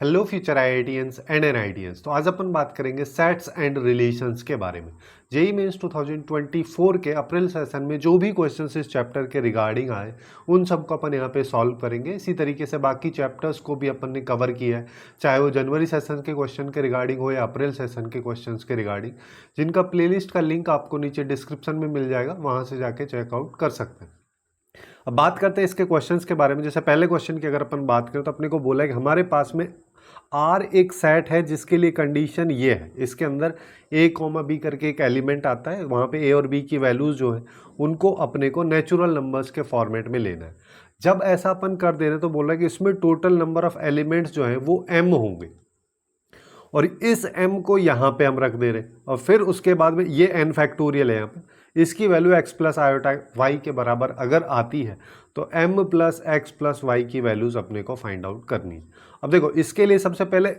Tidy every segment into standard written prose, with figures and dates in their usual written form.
Hello future IITians and NITians. तो आज अपन बात करेंगे सेट्स एंड रिलेशंस के बारे में। जेईई मेंस 2024 के अप्रैल सेशन में जो भी क्वेश्चंस इस चैप्टर के रिगार्डिंग आए उन सबको अपन यहाँ पे सॉल्व करेंगे। इसी तरीके से बाकी चैप्टर्स को भी अपन ने कवर किया है, चाहे वो जनवरी सेशन के क्वेश्चन के रिगार्डिंग हो या अप्रैल सेशन के क्वेश्चन के रिगार्डिंग, जिनका प्लेलिस्ट का लिंक आपको नीचे डिस्क्रिप्शन में मिल जाएगा, वहाँ से जाके चेकआउट कर सकते हैं। अब बात करते हैं इसके क्वेश्चंस के बारे में। जैसे पहले क्वेश्चन की अगर अपन बात करें तो अपने को बोला है कि हमारे पास में आर एक सेट है जिसके लिए कंडीशन ये है, इसके अंदर ए कॉमा बी करके एक एलिमेंट आता है, वहाँ पे ए और बी की वैल्यूज़ जो है उनको अपने को नेचुरल नंबर्स के फॉर्मेट में लेना है। जब ऐसा अपन कर दे रहे हैं तो बोला कि इसमें टोटल नंबर ऑफ एलिमेंट्स जो है वो m होंगे और इस m को यहाँ पे हम रख दे रहे हैं और फिर उसके बाद में ये n फैक्टोरियल है, यहाँ पे इसकी value x plus iota y के बराबर अगर आती है तो m plus x plus y की वैल्यूज़ अपने को फाइंड आउट करनी है। अब देखो इसके लिए सबसे पहले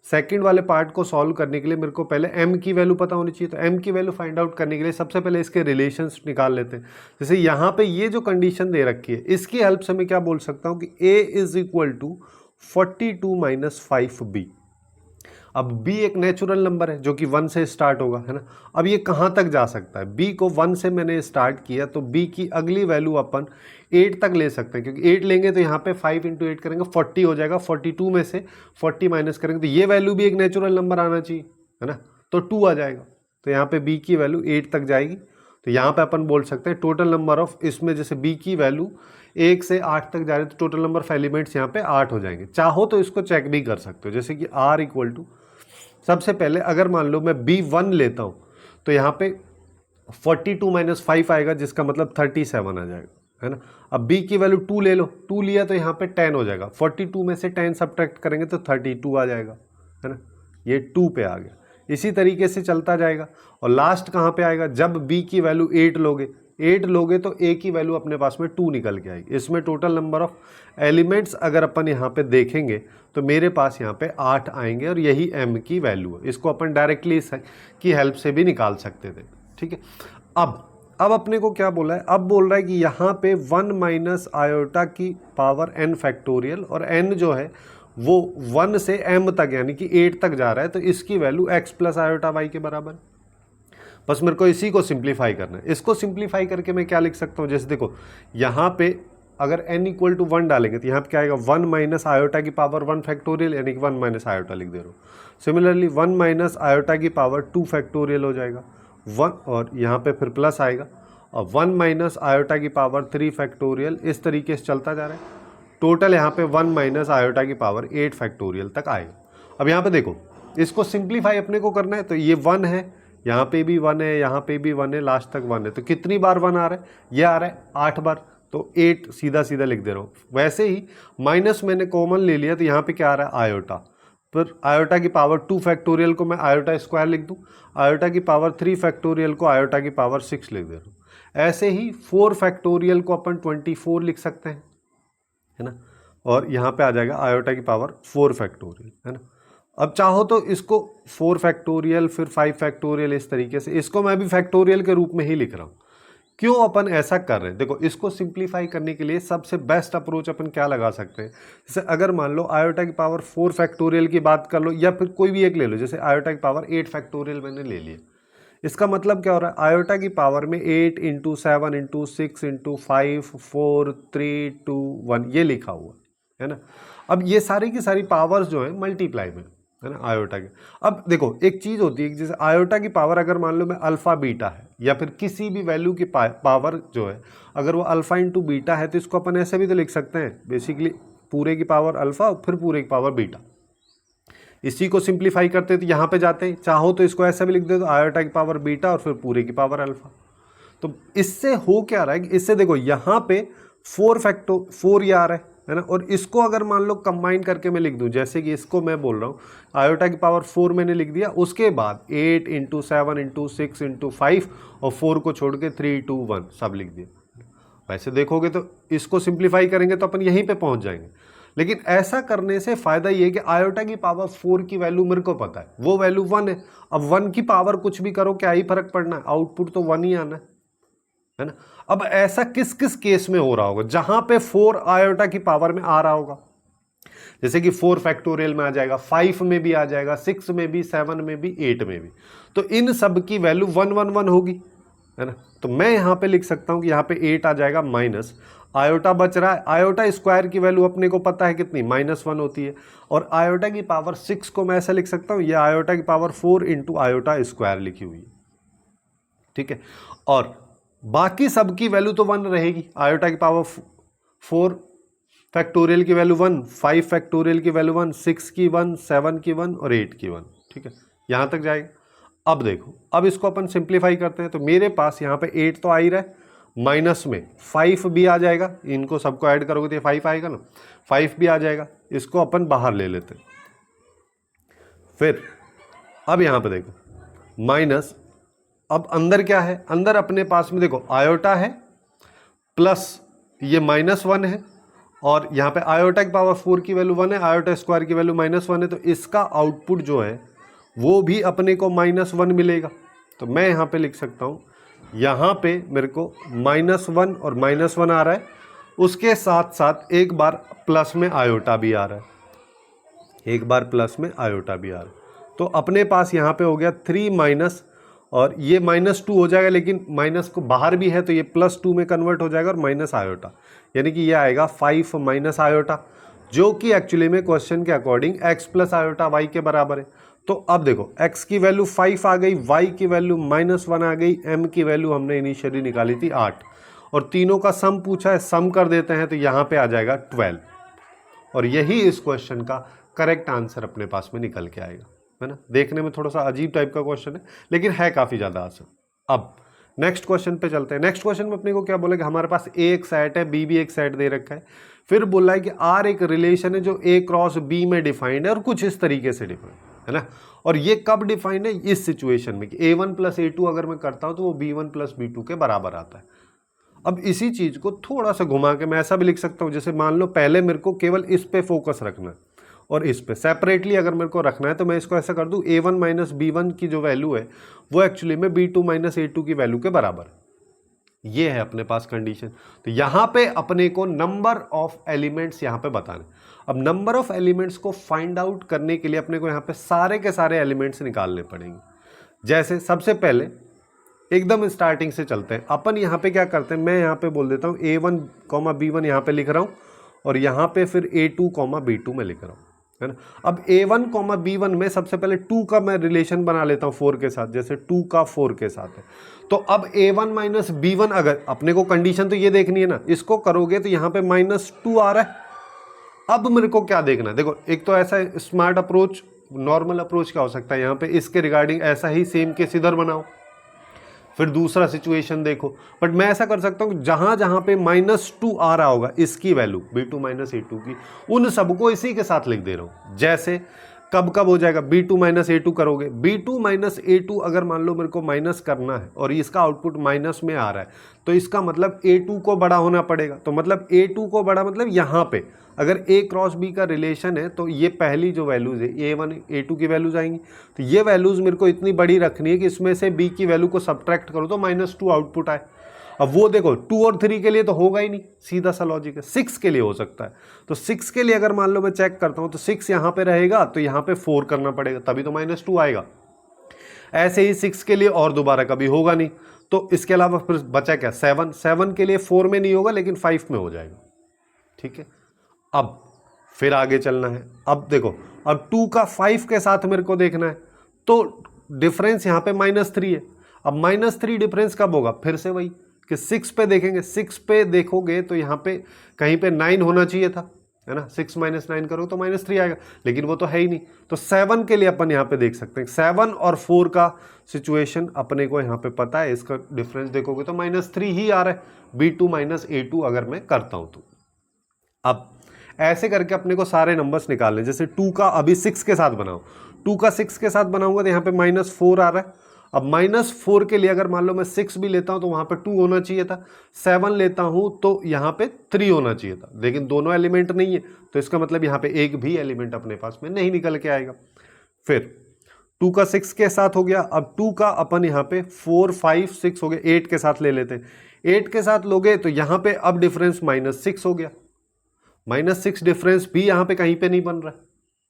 सेकंड वाले पार्ट को सॉल्व करने के लिए मेरे को पहले m की वैल्यू पता होनी चाहिए। तो m की वैल्यू फाइंड आउट करने के लिए सबसे पहले इसके रिलेशंस निकाल लेते हैं। जैसे यहाँ पे ये जो कंडीशन दे रखी है इसकी हेल्प से मैं क्या बोल सकता हूँ कि a is equal to 42 minus 5b। अब b एक नेचुरल नंबर है जो कि 1 से स्टार्ट होगा, है ना। अब ये कहाँ तक जा सकता है, b को 1 से मैंने स्टार्ट किया तो b की अगली वैल्यू अपन 8 तक ले सकते हैं, क्योंकि 8 लेंगे तो यहाँ पे 5 इंटू 8 करेंगे 40 हो जाएगा। 42 में से 40 माइनस करेंगे तो ये वैल्यू भी एक नेचुरल नंबर आना चाहिए, है ना, तो 2 आ जाएगा। तो यहाँ पे b की वैल्यू 8 तक जाएगी। तो यहाँ पे अपन बोल सकते हैं टोटल नंबर ऑफ, इसमें जैसे b की वैल्यू 1 से 8 तक जा रही है तो टोटल नंबर ऑफ एलिमेंट्स यहाँ पे 8 हो जाएंगे। चाहो तो इसको चेक भी कर सकते हो, जैसे कि r इक्वल टू, सबसे पहले अगर मान लो मैं b1 लेता हूँ तो यहाँ पे 42 माइनस 5 आएगा जिसका मतलब 37 आ जाएगा, है ना। अब b की वैल्यू 2 ले लो, 2 लिया तो यहाँ पे 10 हो जाएगा। 42 में से 10 सब्ट्रैक्ट करेंगे तो 32 आ जाएगा, है ना, ये 2 पे आ गया। इसी तरीके से चलता जाएगा और लास्ट कहाँ पे आएगा, जब b की वैल्यू 8 लोगे तो a की वैल्यू अपने पास में 2 निकल के आएगी। इसमें टोटल नंबर ऑफ एलिमेंट्स अगर अपन यहाँ पे देखेंगे तो मेरे पास यहाँ पे 8 आएंगे और यही m की वैल्यू है। इसको अपन डायरेक्टली की हेल्प से भी निकाल सकते थे, ठीक है। अब अपने को क्या बोला है, अब बोल रहा है कि यहाँ पे 1 माइनस आयोटा की पावर n फैक्टोरियल, और n जो है वो 1 से m तक यानी कि 8 तक जा रहा है, तो इसकी value x plus iota y के बराबर। बस मेरे को इसी को सिंप्लीफाई करना है। इसको सिंप्लीफाई करके मैं क्या लिख सकता हूँ, जैसे देखो यहाँ पे अगर n इक्वल टू 1 डालेंगे तो यहाँ पे क्या आएगा, 1 माइनस आयोटा की पावर 1 फैक्टोरियल, यानी कि 1 माइनस आयोटा लिख दे रहा हूँ। सिमिलरली 1 माइनस आयोटा की पावर 2 फैक्टोरियल हो जाएगा 1, और यहाँ पे फिर प्लस आएगा, और 1 माइनस आयोटा की पावर 3 फैक्टोरियल, इस तरीके से चलता जा रहा है। टोटल यहाँ पे 1 माइनस आयोटा की पावर 8 फैक्टोरियल तक आएगा। अब यहाँ पे देखो इसको सिंप्लीफाई अपने को करना है, तो ये 1 है, यहाँ पे भी 1 है, यहाँ पे भी 1 है, लास्ट तक 1 है, तो कितनी बार 1 आ रहा है, ये आ रहा है 8 बार, तो 8 सीधा सीधा लिख दे रहा हूँ। वैसे ही माइनस मैंने कॉमन ले लिया तो यहाँ पे क्या आ रहा है, आयोटा, फिर आयोटा की पावर 2 फैक्टोरियल को मैं आयोटा स्क्वायर लिख दूँ, आयोटा की पावर 3 फैक्टोरियल को आयोटा की पावर 6 लिख दे रहा हूँ। ऐसे ही 4 फैक्टोरियल को अपन 24 लिख सकते हैं, है ना, और यहाँ पे आ जाएगा आयोटा की पावर 4 फैक्टोरियल, है ना। अब चाहो तो इसको 4 फैक्टोरियल फिर 5 फैक्टोरियल, इस तरीके से इसको मैं भी फैक्टोरियल के रूप में ही लिख रहा हूँ। क्यों अपन ऐसा कर रहे हैं, देखो इसको सिंप्लीफाई करने के लिए सबसे बेस्ट अप्रोच अपन क्या लगा सकते हैं, जैसे अगर मान लो आयोटा की पावर 4 फैक्टोरियल की बात कर लो, या फिर कोई भी एक ले लो, जैसे आयोटा की पावर 8 फैक्टोरियल मैंने ले लिया। इसका मतलब क्या हो रहा है, आयोटा की पावर में 8 इंटू 7 इंटू 6 इंटू 5 4 3 2 1 ये लिखा हुआ है ना। अब ये सारी की सारी पावर्स जो है मल्टीप्लाई में, है ना, आयोटा के। अब देखो एक चीज़ होती है कि जैसे आयोटा की पावर अगर मान लो मैं अल्फ़ा बीटा है, या फिर किसी भी वैल्यू की पावर जो है अगर वो अल्फ़ा इंटू बीटा है, तो इसको अपन ऐसे भी तो लिख सकते हैं, बेसिकली पूरे की पावर अल्फ़ा और फिर पूरे की पावर बीटा। इसी को सिंप्लीफाई करते तो यहाँ पे जाते हैं, चाहो तो इसको ऐसा भी लिख दे, तो आयोटा की पावर बीटा और फिर पूरे की पावर अल्फ़ा। तो इससे हो क्या रहा है कि इससे देखो यहाँ पे 4 ये आ रहा है ना, और इसको अगर मान लो कंबाइन करके मैं लिख दूं, जैसे कि इसको मैं बोल रहा हूँ आयोटा की पावर 4 मैंने लिख दिया, उसके बाद 8 इंटू 7 इंटू 6 इंटू 5 और 4 को छोड़ के 3 2 1 सब लिख दिया। वैसे देखोगे तो इसको सिंप्लीफाई करेंगे तो अपन यहीं पे पहुंच जाएंगे, लेकिन ऐसा करने से फ़ायदा ये है कि आयोटा की पावर 4 की वैल्यू मेरे को पता है, वो वैल्यू 1 है। अब 1 की पावर कुछ भी करो क्या ही फर्क पड़ना है, आउटपुट तो 1 ही आना है ना। अब ऐसा किस किस केस में हो रहा होगा, जहां पे 4 आयोटा की पावर में आ रहा होगा, जैसे कि 4 फैक्टोरियल में आ जाएगा, 5 में भी आ जाएगा, 6 में भी, 7 में भी, 8 में भी। तो इन सब की वैल्यू 1 1 1 होगी, है ना। तो मैं यहाँ पे लिख सकता हूँ कि यहाँ पे 8 आ जाएगा माइनस, आयोटा बच रहा है, आयोटा स्क्वायर की वैल्यू अपने को पता है कितनी, -1 होती है, और आयोटा की पावर 6 को मैं ऐसा लिख सकता हूँ, ये आयोटा की पावर 4 इंटू आयोटा स्क्वायर लिखी हुई है, ठीक है। और बाकी सब की वैल्यू तो 1 रहेगी, आयोटा की पावर 4 फैक्टोरियल की वैल्यू 1, 5 फैक्टोरियल की वैल्यू 1, 6 की 1, 7 की 1 और 8 की 1, ठीक है, यहाँ तक जाएगा। अब देखो, अब इसको अपन सिंप्लीफाई करते हैं, तो मेरे पास यहाँ पे 8 तो आ ही रहा है, माइनस में 5 भी आ जाएगा, इनको सबको ऐड करोगे तो ये 5 आएगा ना, 5 भी आ जाएगा, इसको अपन बाहर ले लेते हैं। फिर अब यहाँ पे देखो माइनस, अब अंदर क्या है, अंदर अपने पास में देखो आयोटा है प्लस ये -1 है, और यहाँ पे आयोटा की पावर 4 की वैल्यू 1 है, आयोटा स्क्वायर की वैल्यू -1 है, तो इसका आउटपुट जो है वो भी अपने को -1 मिलेगा। तो मैं यहाँ पे लिख सकता हूँ, यहाँ पे मेरे को -1 और -1 आ रहा है, उसके साथ साथ एक बार प्लस में आयोटा भी आ रहा है, एक बार प्लस में आयोटा भी आ रहा है। तो अपने पास यहाँ पे हो गया 3 माइनस, और ये -2 हो जाएगा, लेकिन माइनस को बाहर भी है तो ये +2 में कन्वर्ट हो जाएगा, और माइनस आयोटा, यानी कि ये आएगा 5 माइनस आयोटा, जो कि एक्चुअली में क्वेश्चन के according x plus iota y के बराबर है। तो अब देखो x की वैल्यू 5 आ गई, y की वैल्यू -1 आ गई, m की वैल्यू हमने इनिशियली निकाली थी 8, और तीनों का सम पूछा है, सम कर देते हैं तो यहाँ पे आ जाएगा 12, और यही इस क्वेश्चन का करेक्ट आंसर अपने पास में निकल के आएगा, है ना। देखने में थोड़ा सा अजीब टाइप का क्वेश्चन है, लेकिन है काफ़ी ज़्यादा आसान। अब नेक्स्ट क्वेश्चन पे चलते हैं। नेक्स्ट क्वेश्चन में अपने को क्या बोला कि हमारे पास ए एक सेट है, बी भी एक सेट दे रखा है, फिर बोला है कि आर एक रिलेशन है जो ए क्रॉस बी में डिफाइंड है, और कुछ इस तरीके से डिफाइंड है ना। और ये कब डिफाइंड है, इस सिचुएशन में कि a1 + a2 अगर मैं करता हूं तो वो b1 + b2 के बराबर आता है। अब इसी चीज को थोड़ा सा घुमा के मैं ऐसा भी लिख सकता हूं, जैसे मान लो पहले मेरे को केवल इस पे फोकस रखना है, और इस पे सेपरेटली अगर मेरे को रखना है, तो मैं इसको ऐसा कर दूं, a1 - b1 की जो वैल्यू है वो एक्चुअली में b2 - a2 की वैल्यू के बराबर है। ये है अपने पास कंडीशन। तो यहां पे अपने को नंबर ऑफ एलिमेंट्स यहां पे बताने। अब नंबर ऑफ एलिमेंट्स को फाइंड आउट करने के लिए अपने को यहां पे सारे के सारे एलिमेंट्स निकालने पड़ेंगे। जैसे सबसे पहले एकदम स्टार्टिंग से चलते हैं, अपन यहाँ पे क्या करते हैं, मैं यहाँ पे बोल देता हूँ a1, b1 यहाँ पे लिख रहा हूँ, और यहाँ पे फिर a2, b2 में लिख रहा हूँ, है ना। अब a1, b1 में सबसे पहले 2 का मैं रिलेशन बना लेता हूँ 4 के साथ, जैसे 2 का 4 के साथ है। तो अब a1 - b1, अगर अपने को कंडीशन तो ये देखनी है ना, इसको करोगे तो यहाँ पे -2 आ रहा है। अब मेरे को क्या देखना है, देखो एक तो ऐसा स्मार्ट अप्रोच, नॉर्मल अप्रोच क्या हो सकता है, यहाँ पे इसके रिगार्डिंग ऐसा ही सेम केस इधर बनाओ, फिर दूसरा सिचुएशन देखो। बट मैं ऐसा कर सकता हूँ जहां जहां पे -2 आ रहा होगा इसकी वैल्यू b2 - a2 की, उन सबको इसी के साथ लिख दे रहा हूं। जैसे कब कब हो जाएगा, b2 - a2 करोगे, b2 - a2 अगर मान लो मेरे को माइनस करना है और इसका आउटपुट माइनस में आ रहा है, तो इसका मतलब a2 को बड़ा होना पड़ेगा। तो मतलब a2 को बड़ा मतलब यहाँ पे अगर a क्रॉस b का रिलेशन है, तो ये पहली जो वैल्यूज है a1 a2 की वैल्यूज आएंगी, तो ये वैल्यूज मेरे को इतनी बड़ी रखनी है कि इसमें से b की वैल्यू को सब्ट्रैक्ट करो तो -2 आउटपुट आए। अब वो देखो 2 और 3 के लिए तो होगा ही नहीं, सीधा सा लॉजिक है। 6 के लिए हो सकता है, तो 6 के लिए अगर मान लो मैं चेक करता हूं तो 6 यहां पे रहेगा, तो यहां पे 4 करना पड़ेगा, तभी तो -2 आएगा। ऐसे ही 6 के लिए और दोबारा कभी होगा नहीं, तो इसके अलावा फिर बचा क्या, 7 के लिए 4 में नहीं होगा लेकिन 5 में हो जाएगा, ठीक है। अब फिर आगे चलना है। अब देखो, अब 2 का 5 के साथ मेरे को देखना है, तो डिफरेंस यहां पे -3 है। अब -3 डिफरेंस कब होगा, फिर से वही कि 6 पे देखेंगे, 6 पे देखोगे तो यहाँ पे कहीं पे 9 होना चाहिए था, है ना। 6 - 9 करो तो -3 आएगा, लेकिन वो तो है ही नहीं। तो 7 के लिए अपन यहाँ पे देख सकते हैं, 7 और 4 का सिचुएशन अपने को यहाँ पे पता है, इसका डिफरेंस देखोगे तो -3 ही आ रहा है, b2 - a2 अगर मैं करता हूँ तो। अब ऐसे करके अपने को सारे नंबर्स निकालने, जैसे 2 का अभी 6 के साथ बनाओ, 2 का 6 के साथ बनाऊंगा तो यहाँ पे -4 आ रहा है। अब -4 के लिए अगर मान लो मैं 6 भी लेता हूं तो वहां पे 2 होना चाहिए था, 7 लेता हूं तो यहाँ पे 3 होना चाहिए था, लेकिन दोनों एलिमेंट नहीं है, तो इसका मतलब यहाँ पे एक भी एलिमेंट अपने पास में नहीं निकल के आएगा। फिर 2 का 6 के साथ हो गया। अब 2 का अपन यहाँ पे 4, 5, 6 हो गया, 8 के साथ ले लेते हैं। 8 के साथ लोगे तो यहाँ पे अब डिफरेंस -6 हो गया, -6 डिफरेंस भी यहाँ पे कहीं पे नहीं बन रहा है,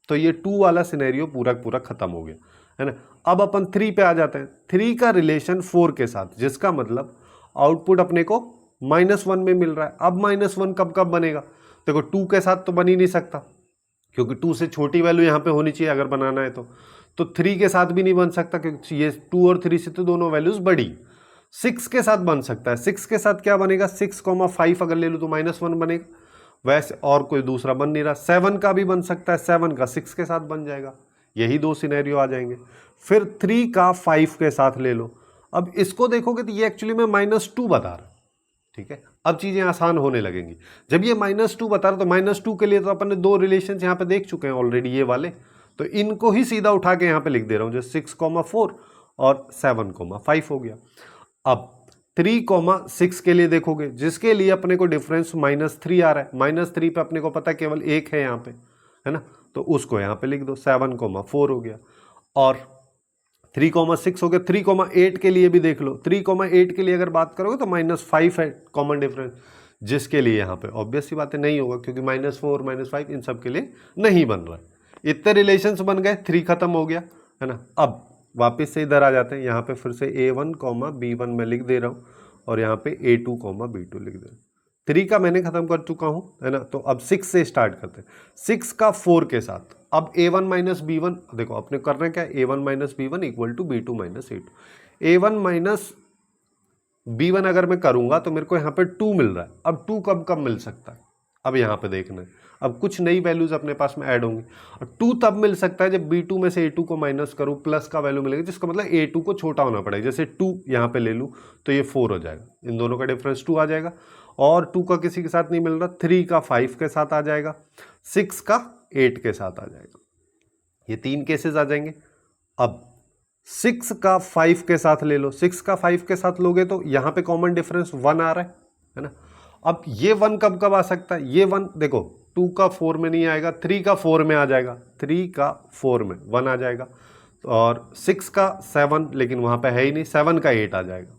तो ये 2 वाला सिनेरियो पूरा पूरा खत्म हो गया, है ना। अब अपन 3 पे आ जाते हैं। 3 का रिलेशन 4 के साथ, जिसका मतलब आउटपुट अपने को -1 में मिल रहा है। अब -1 कब कब बनेगा? देखो 2 के साथ तो बन ही नहीं सकता, क्योंकि 2 से छोटी वैल्यू यहाँ पे होनी चाहिए अगर बनाना है तो 3 के साथ भी नहीं बन सकता, क्योंकि ये 2 और 3 से तो दोनों वैल्यूज बड़ी। 6 के साथ बन सकता है। 6 के साथ क्या बनेगा? 6,5 अगर ले लूँ तो -1 बनेगा, वैसे और कोई दूसरा बन नहीं रहा। 7 का भी बन सकता है, 7 का 6 के साथ बन जाएगा। यही 2 सिनेरियो आ जाएंगे। फिर 3 का 5 के साथ ले लो। अब इसको देखोगे तो ये एक्चुअली में -2 बता रहा है, ठीक है। अब चीजें आसान होने लगेंगी। जब ये -2 बता रहा, तो -2 के लिए तो अपन ने 2 रिलेशन यहाँ पे देख चुके हैं ऑलरेडी, ये वाले, तो इनको ही सीधा उठा के यहाँ पे लिख दे रहा हूँ, जैसे 6,4 और 7,5 हो गया। अब 3,6 के लिए देखोगे, जिसके लिए अपने को डिफरेंस -3 आ रहा है। -3 पे अपने को पता केवल एक है यहाँ पे, है ना, तो उसको यहाँ पे लिख दो, 7,4 हो गया। और 3,6 हो गया। 3,8 के लिए भी देख लो। 3,8 के लिए अगर बात करोगे तो -5 है कॉमन डिफरेंस, जिसके लिए यहाँ पे ऑब्वियस सी बात है नहीं होगा, क्योंकि -4 -5 इन सब के लिए नहीं बन रहा है। इतने रिलेशंस बन गए, 3 खत्म हो गया, है ना। अब वापस से इधर आ जाते हैं। यहाँ पे फिर से A1, B1 में लिख दे रहा हूँ, और यहाँ पे A2, B2 लिख दे रहा हूँ। 3 का मैंने खत्म कर चुका हूँ, है ना। तो अब 6 से स्टार्ट करते हैं। 6 का 4 के साथ। अब A1 माइनस B1, देखो अपने करना क्या है, A1 minus B1 equal to B2 minus A2। A1 minus B1 अगर मैं करूंगा तो मेरे को यहाँ पे 2 मिल रहा है। अब 2 कब कब मिल सकता है, अब यहाँ पे देखना है। अब कुछ नई वैल्यूज अपने पास में ऐड होंगी, और 2 तब मिल सकता है जब B2 में से A2 को माइनस करूँ, प्लस का वैल्यू मिलेगा, जिसका मतलब A2 को छोटा होना पड़ेगा। जैसे 2 यहाँ पे ले लूँ तो ये 4 हो जाएगा, इन दोनों का डिफरेंस 2 आ जाएगा। और 2 का किसी के साथ नहीं मिल रहा, 3 का 5 के साथ आ जाएगा, 6 का 8 के साथ आ जाएगा। ये 3 केसेस आ जाएंगे। अब 6 का 5 के साथ ले लो। 6 का 5 के साथ लोगे तो यहाँ पे कॉमन डिफरेंस 1 आ रहा है ना। अब ये 1 कब कब आ सकता है? ये 1 देखो 2 का 4 में नहीं आएगा, 3 का 4 में आ जाएगा, 3 का 4 में 1 आ जाएगा, और 6 का 7, लेकिन वहाँ पे है ही नहीं, 7 का 8 आ जाएगा,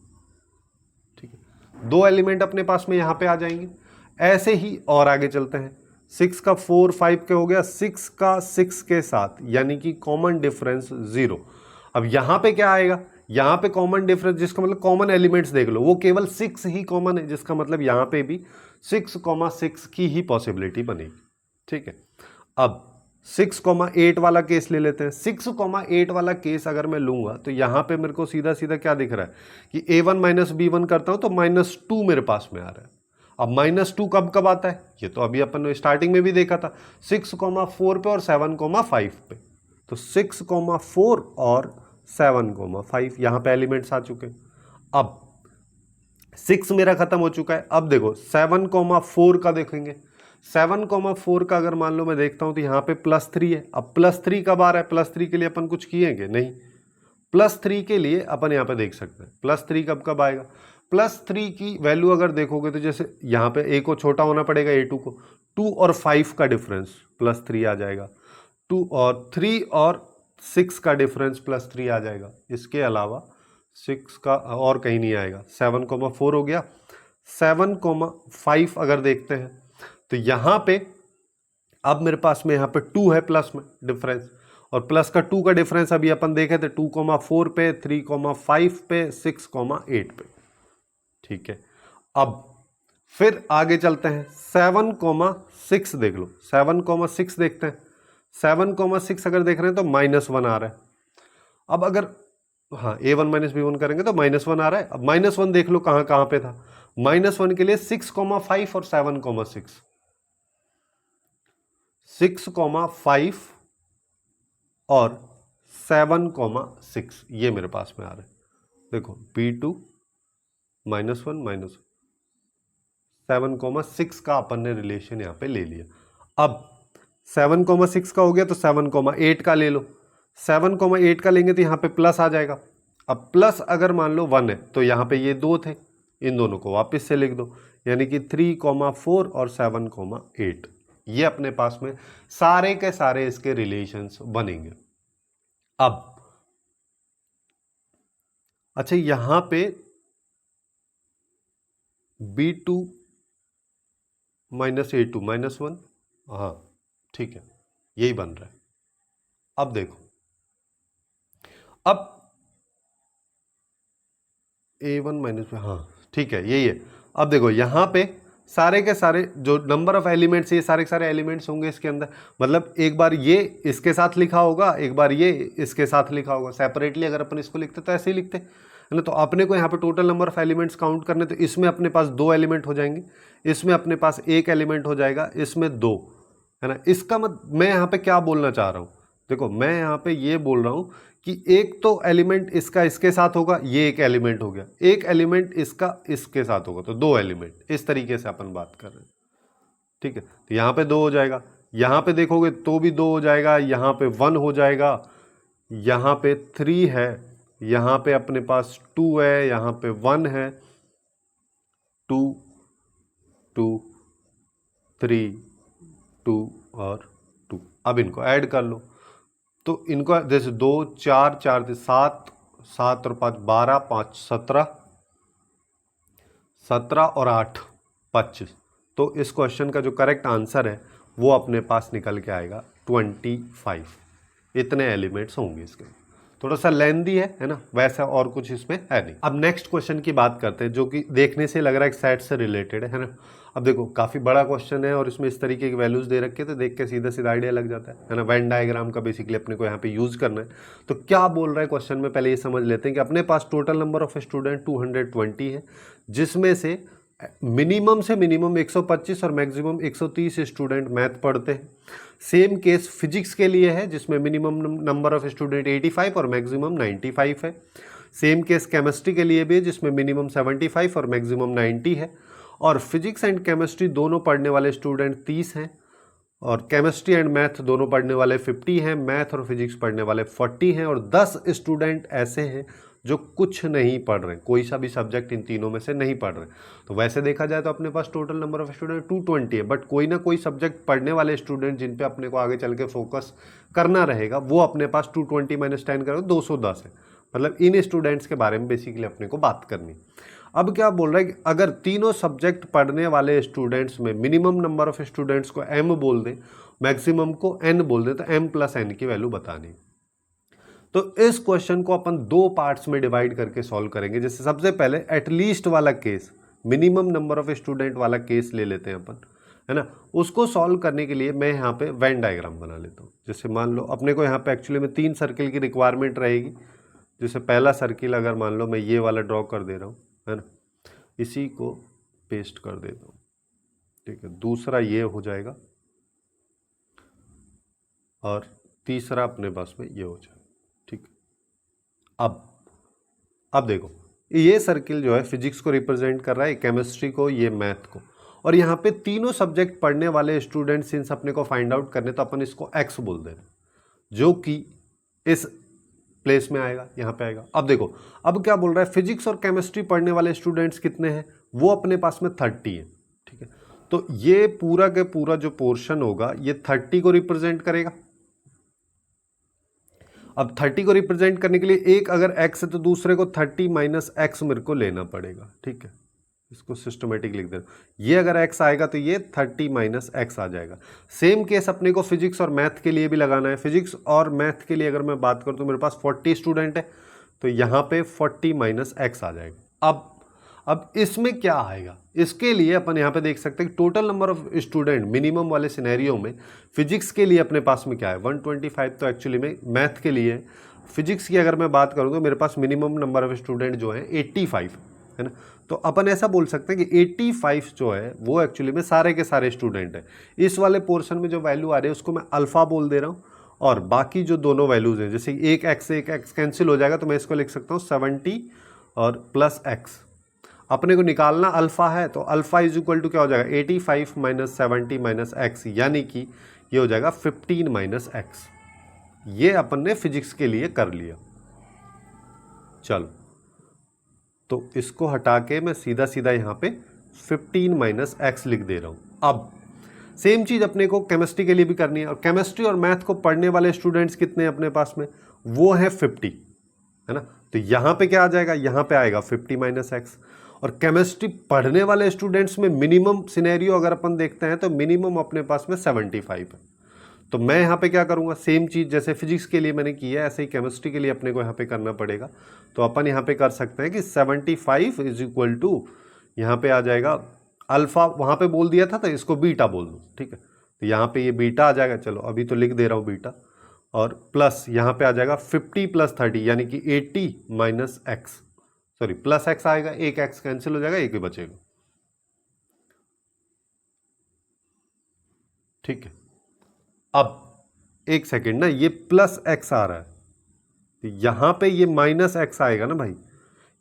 ठीक है। 2 एलिमेंट अपने पास में यहाँ पे आ जाएंगे। ऐसे ही और आगे चलते हैं। 6 का 4 5 के हो गया, 6 का 6 के साथ, यानी कि कॉमन डिफरेंस 0। अब यहाँ पे क्या आएगा? यहाँ पे कॉमन डिफरेंस, जिसका मतलब कॉमन एलिमेंट्स देख लो, वो केवल 6 ही कॉमन है, जिसका मतलब यहाँ पे भी 6,6 की ही पॉसिबिलिटी बनेगी, ठीक है। अब 6,8 वाला केस ले लेते हैं। 6,8 वाला केस अगर मैं लूंगा तो यहाँ पे मेरे को सीधा सीधा क्या दिख रहा है कि A1 माइनस B1 करता हूँ तो -2 मेरे पास में आ रहा है। अब -2 कब कब आता है? ये तो अभी अपन ने स्टार्टिंग में भी देखा था, 6,4 पे और 7,5 पे। तो 6,4 और 7,5 यहाँ पे एलिमेंट्स आ चुके हैं। अब 6 मेरा खत्म हो चुका है। अब देखो 7,4 का देखेंगे। 7,4 का अगर मान लो मैं देखता हूं तो यहाँ पे +3 है। अब +3 कब आ रहा है? +3 के लिए अपन कुछ किएंगे नहीं। +3 के लिए अपन यहाँ पे देख सकते हैं, +3 कब कब आएगा? +3 की वैल्यू अगर देखोगे तो जैसे यहाँ पे A को छोटा होना पड़ेगा A2 को, 2 और 5 का डिफरेंस +3 आ जाएगा, 2 और 3 और 6 का डिफरेंस +3 आ जाएगा। इसके अलावा 6 का और कहीं नहीं आएगा। 7,4 हो गया। 7,5 अगर देखते हैं तो यहाँ पे अब मेरे पास में यहाँ पे 2 है प्लस में डिफरेंस, और प्लस का 2 का डिफरेंस अभी अपन देखे थे 2,4 पे, 3,5 पे, 6,8 पे, ठीक है। अब फिर आगे चलते हैं। 7,6 देख लो, 7,6 देखते हैं। 7,6 अगर देख रहे हैं तो -1 आ रहा है। अब अगर हाँ A1 माइनस B1 करेंगे तो -1 आ रहा है। अब -1 देख लो कहाँ कहाँ पे था। -1 के लिए 6,5 और 7,6, 6,5 और 7,6 ये मेरे पास में आ रहा है। देखो B2 -1 7,6 का अपन ने रिलेशन यहाँ पे ले लिया। अब 7,6 का हो गया तो 7,8 का ले लो। 7,8 का लेंगे तो यहाँ पे प्लस आ जाएगा। अब प्लस अगर मान लो 1 है तो यहाँ पे ये 2 थे, इन दोनों को वापस से लिख दो, यानी कि 3,4 और 7,8। ये अपने पास में सारे के सारे इसके रिलेशंस बनेंगे। अब अच्छा यहाँ पे B2 -A2 -1, हाँ ठीक है, यही बन रहा है। अब देखो, अब A1 माइनस, हाँ ठीक है, यही है। अब देखो यहाँ पे सारे के सारे जो नंबर ऑफ एलिमेंट्स, ये सारे के सारे एलिमेंट्स होंगे इसके अंदर, मतलब एक बार ये इसके साथ लिखा होगा, एक बार ये इसके साथ लिखा होगा। सेपरेटली अगर अपन इसको लिखते तो ऐसे ही लिखते है ना। तो अपने को यहाँ पे total number of elements count करने, तो इसमें अपने पास 2 एलिमेंट हो जाएंगे, इसमें अपने पास 1 एलिमेंट हो जाएगा, इसमें 2, है ना। इसका मैं यहाँ पे क्या बोलना चाह रहा हूँ, देखो मैं यहाँ पे ये बोल रहा हूँ कि एक तो एलिमेंट इसका इसके साथ होगा, ये एक एलिमेंट हो गया, एक एलिमेंट इसका इसके साथ होगा, तो 2 एलिमेंट, इस तरीके से अपन बात कर रहे हैं, ठीक है। तो यहाँ पे 2 हो जाएगा, यहाँ पे देखोगे तो भी 2 हो जाएगा, यहाँ पे 1 हो जाएगा, यहाँ पे 3 है, यहाँ पे अपने पास 2 है, यहाँ पे 1 है, 2 2 3 2 और 2। अब इनको ऐड कर लो, तो इनको जैसे 2 4 4 7 7 और 5 12 5 17 17 और 8 25। तो इस क्वेश्चन का जो करेक्ट आंसर है वो अपने पास निकल के आएगा 25। इतने एलिमेंट्स होंगे इसके। थोड़ा सा लेंदी है ना, वैसा और कुछ इसमें है नहीं। अब नेक्स्ट क्वेश्चन की बात करते हैं, जो कि देखने से लग रहा है सेट से रिलेटेड है ना। अब देखो काफ़ी बड़ा क्वेश्चन है और इसमें इस तरीके की वैल्यूज दे रखे हैं, तो देख के सीधा सीधा आइडिया लग जाता है ना। वेन डायग्राम का बेसिकली अपने को यहाँ पे यूज करना है। तो क्या बोल रहा है क्वेश्चन में, पहले ये समझ लेते हैं कि अपने पास टोटल नंबर ऑफ स्टूडेंट 220 है, जिसमें से मिनिमम से मिनिमम 125 और मैक्सिमम 130 स्टूडेंट मैथ पढ़ते हैं। सेम केस फिजिक्स के लिए है, जिसमें मिनिमम नंबर ऑफ स्टूडेंट 85 और मैक्सिमम 95 है। सेम केस केमिस्ट्री के लिए भी है, जिसमें मिनिमम 75 और मैक्सिमम 90 है। और फिजिक्स एंड केमिस्ट्री दोनों पढ़ने वाले स्टूडेंट 30 हैं, और केमिस्ट्री एंड मैथ दोनों पढ़ने वाले 50 हैं, मैथ और फिजिक्स पढ़ने वाले 40 हैं, और 10 स्टूडेंट ऐसे हैं जो कुछ नहीं पढ़ रहे, कोई सा भी सब्जेक्ट इन तीनों में से नहीं पढ़ रहे। तो वैसे देखा जाए तो अपने पास टोटल नंबर ऑफ स्टूडेंट 220 है, बट कोई ना कोई सब्जेक्ट पढ़ने वाले स्टूडेंट जिन पे अपने को आगे चल के फोकस करना रहेगा, वो अपने पास 220 - 10 करो 210 है। मतलब इन स्टूडेंट्स के बारे में बेसिकली अपने को बात करनी। अब क्या बोल रहा है कि अगर तीनों सब्जेक्ट पढ़ने वाले स्टूडेंट्स में मिनिमम नंबर ऑफ स्टूडेंट्स को m बोल दें, मैक्सिमम को n बोल दें, तो m + n की वैल्यू बतानी। तो इस क्वेश्चन को अपन 2 पार्ट्स में डिवाइड करके सॉल्व करेंगे। जैसे सबसे पहले एटलीस्ट वाला case, minimum number of student वाला केस ले लेते हैं अपन, है ना। उसको सॉल्व करने के लिए मैं यहाँ पे वेन डायग्राम बना लेता हूँ। जैसे मान लो अपने को यहाँ पे एक्चुअली में 3 सर्किल की रिक्वायरमेंट रहेगी। जैसे पहला सर्किल अगर मान लो मैं ये वाला ड्रॉ कर दे रहा हूँ, है ना, इसी को पेस्ट कर देता हूँ, ठीक है। दूसरा ये हो जाएगा, और तीसरा अपने पास में ये हो जाएगा, ठीक। अब देखो ये सर्किल जो है फिजिक्स को रिप्रेजेंट कर रहा है, केमिस्ट्री को, ये मैथ को, और यहाँ पे तीनों सब्जेक्ट पढ़ने वाले स्टूडेंट्स सिंस अपने को फाइंड आउट करने, तो अपन इसको x बोल दे रहे हैं, जो कि इस प्लेस में आएगा, यहाँ पे आएगा। अब देखो अब क्या बोल रहा है, फिजिक्स और केमिस्ट्री पढ़ने वाले स्टूडेंट्स कितने हैं, वो अपने पास में 30 है, ठीक है। तो ये पूरा के पूरा जो पोर्शन होगा ये 30 को रिप्रेजेंट करेगा। अब 30 को रिप्रेजेंट करने के लिए एक अगर x है तो दूसरे को 30 - x मेरे को लेना पड़ेगा, ठीक है। इसको सिस्टमेटिक लिख दे। ये अगर x आएगा तो ये 30 - x आ जाएगा। सेम केस अपने को फिजिक्स और मैथ के लिए भी लगाना है। फिजिक्स और मैथ के लिए अगर मैं बात करूँ तो मेरे पास 40 स्टूडेंट है, तो यहाँ पे 40 - x आ जाएगा। अब इसमें क्या आएगा, इसके लिए अपन यहाँ पे देख सकते हैं कि total number of student minimum वाले सिनेरियो में फिजिक्स के लिए अपने पास में क्या है 125, तो एक्चुअली में मैथ के लिए फिजिक्स की अगर मैं बात करूँ तो मेरे पास मिनिमम नंबर ऑफ स्टूडेंट जो है 85 है ना। तो अपन ऐसा बोल सकते हैं कि 85 जो है वो एक्चुअली में सारे के सारे स्टूडेंट हैं। इस वाले पोर्शन में जो वैल्यू आ रही है उसको मैं अल्फ़ा बोल दे रहा हूँ, और बाकी जो दोनों वैल्यूज़ हैं, जैसे एक x कैंसिल हो जाएगा तो मैं इसको लिख सकता हूँ 70 और +x। अपने को निकालना अल्फ़ा है, तो अल्फ़ा इज इक्वल टू क्या हो जाएगा 85 - 70 - x, यानी कि ये हो जाएगा 15 - x। ये अपन ने फिजिक्स के लिए कर लिया। चलो तो इसको हटा के मैं सीधा सीधा यहाँ पे 15 - x लिख दे रहा हूँ। अब सेम चीज़ अपने को केमिस्ट्री के लिए भी करनी है, और केमिस्ट्री और मैथ को पढ़ने वाले स्टूडेंट्स कितने हैं अपने पास में, वो है 50, है ना। तो यहाँ पे क्या आ जाएगा, यहाँ पे आएगा 50 - x, और केमिस्ट्री पढ़ने वाले स्टूडेंट्स में मिनिमम सिनेरियो अगर अपन देखते हैं तो मिनिमम अपने पास में 75 है। तो मैं यहाँ पे क्या करूँगा, सेम चीज़ जैसे फिजिक्स के लिए मैंने की है ऐसे ही केमिस्ट्री के लिए अपने को यहाँ पे करना पड़ेगा। तो अपन यहाँ पे कर सकते हैं कि 75 इज इक्वल टू, यहाँ पे आ जाएगा अल्फ़ा, वहाँ पे बोल दिया था तो इसको बीटा बोल दूँ, ठीक है। तो यहाँ पे ये बीटा आ जाएगा, चलो अभी तो लिख दे रहा हूँ बीटा, और प्लस यहाँ पे आ जाएगा 50 + 30 यानी कि 80 minus x, sorry plus x आएगा, एक एक्स कैंसिल हो जाएगा, एक ही बचेगा, ठीक है। अब एक सेकेंड ना, ये प्लस एक्स आ रहा है तो यहाँ पे ये माइनस एक्स आएगा ना भाई,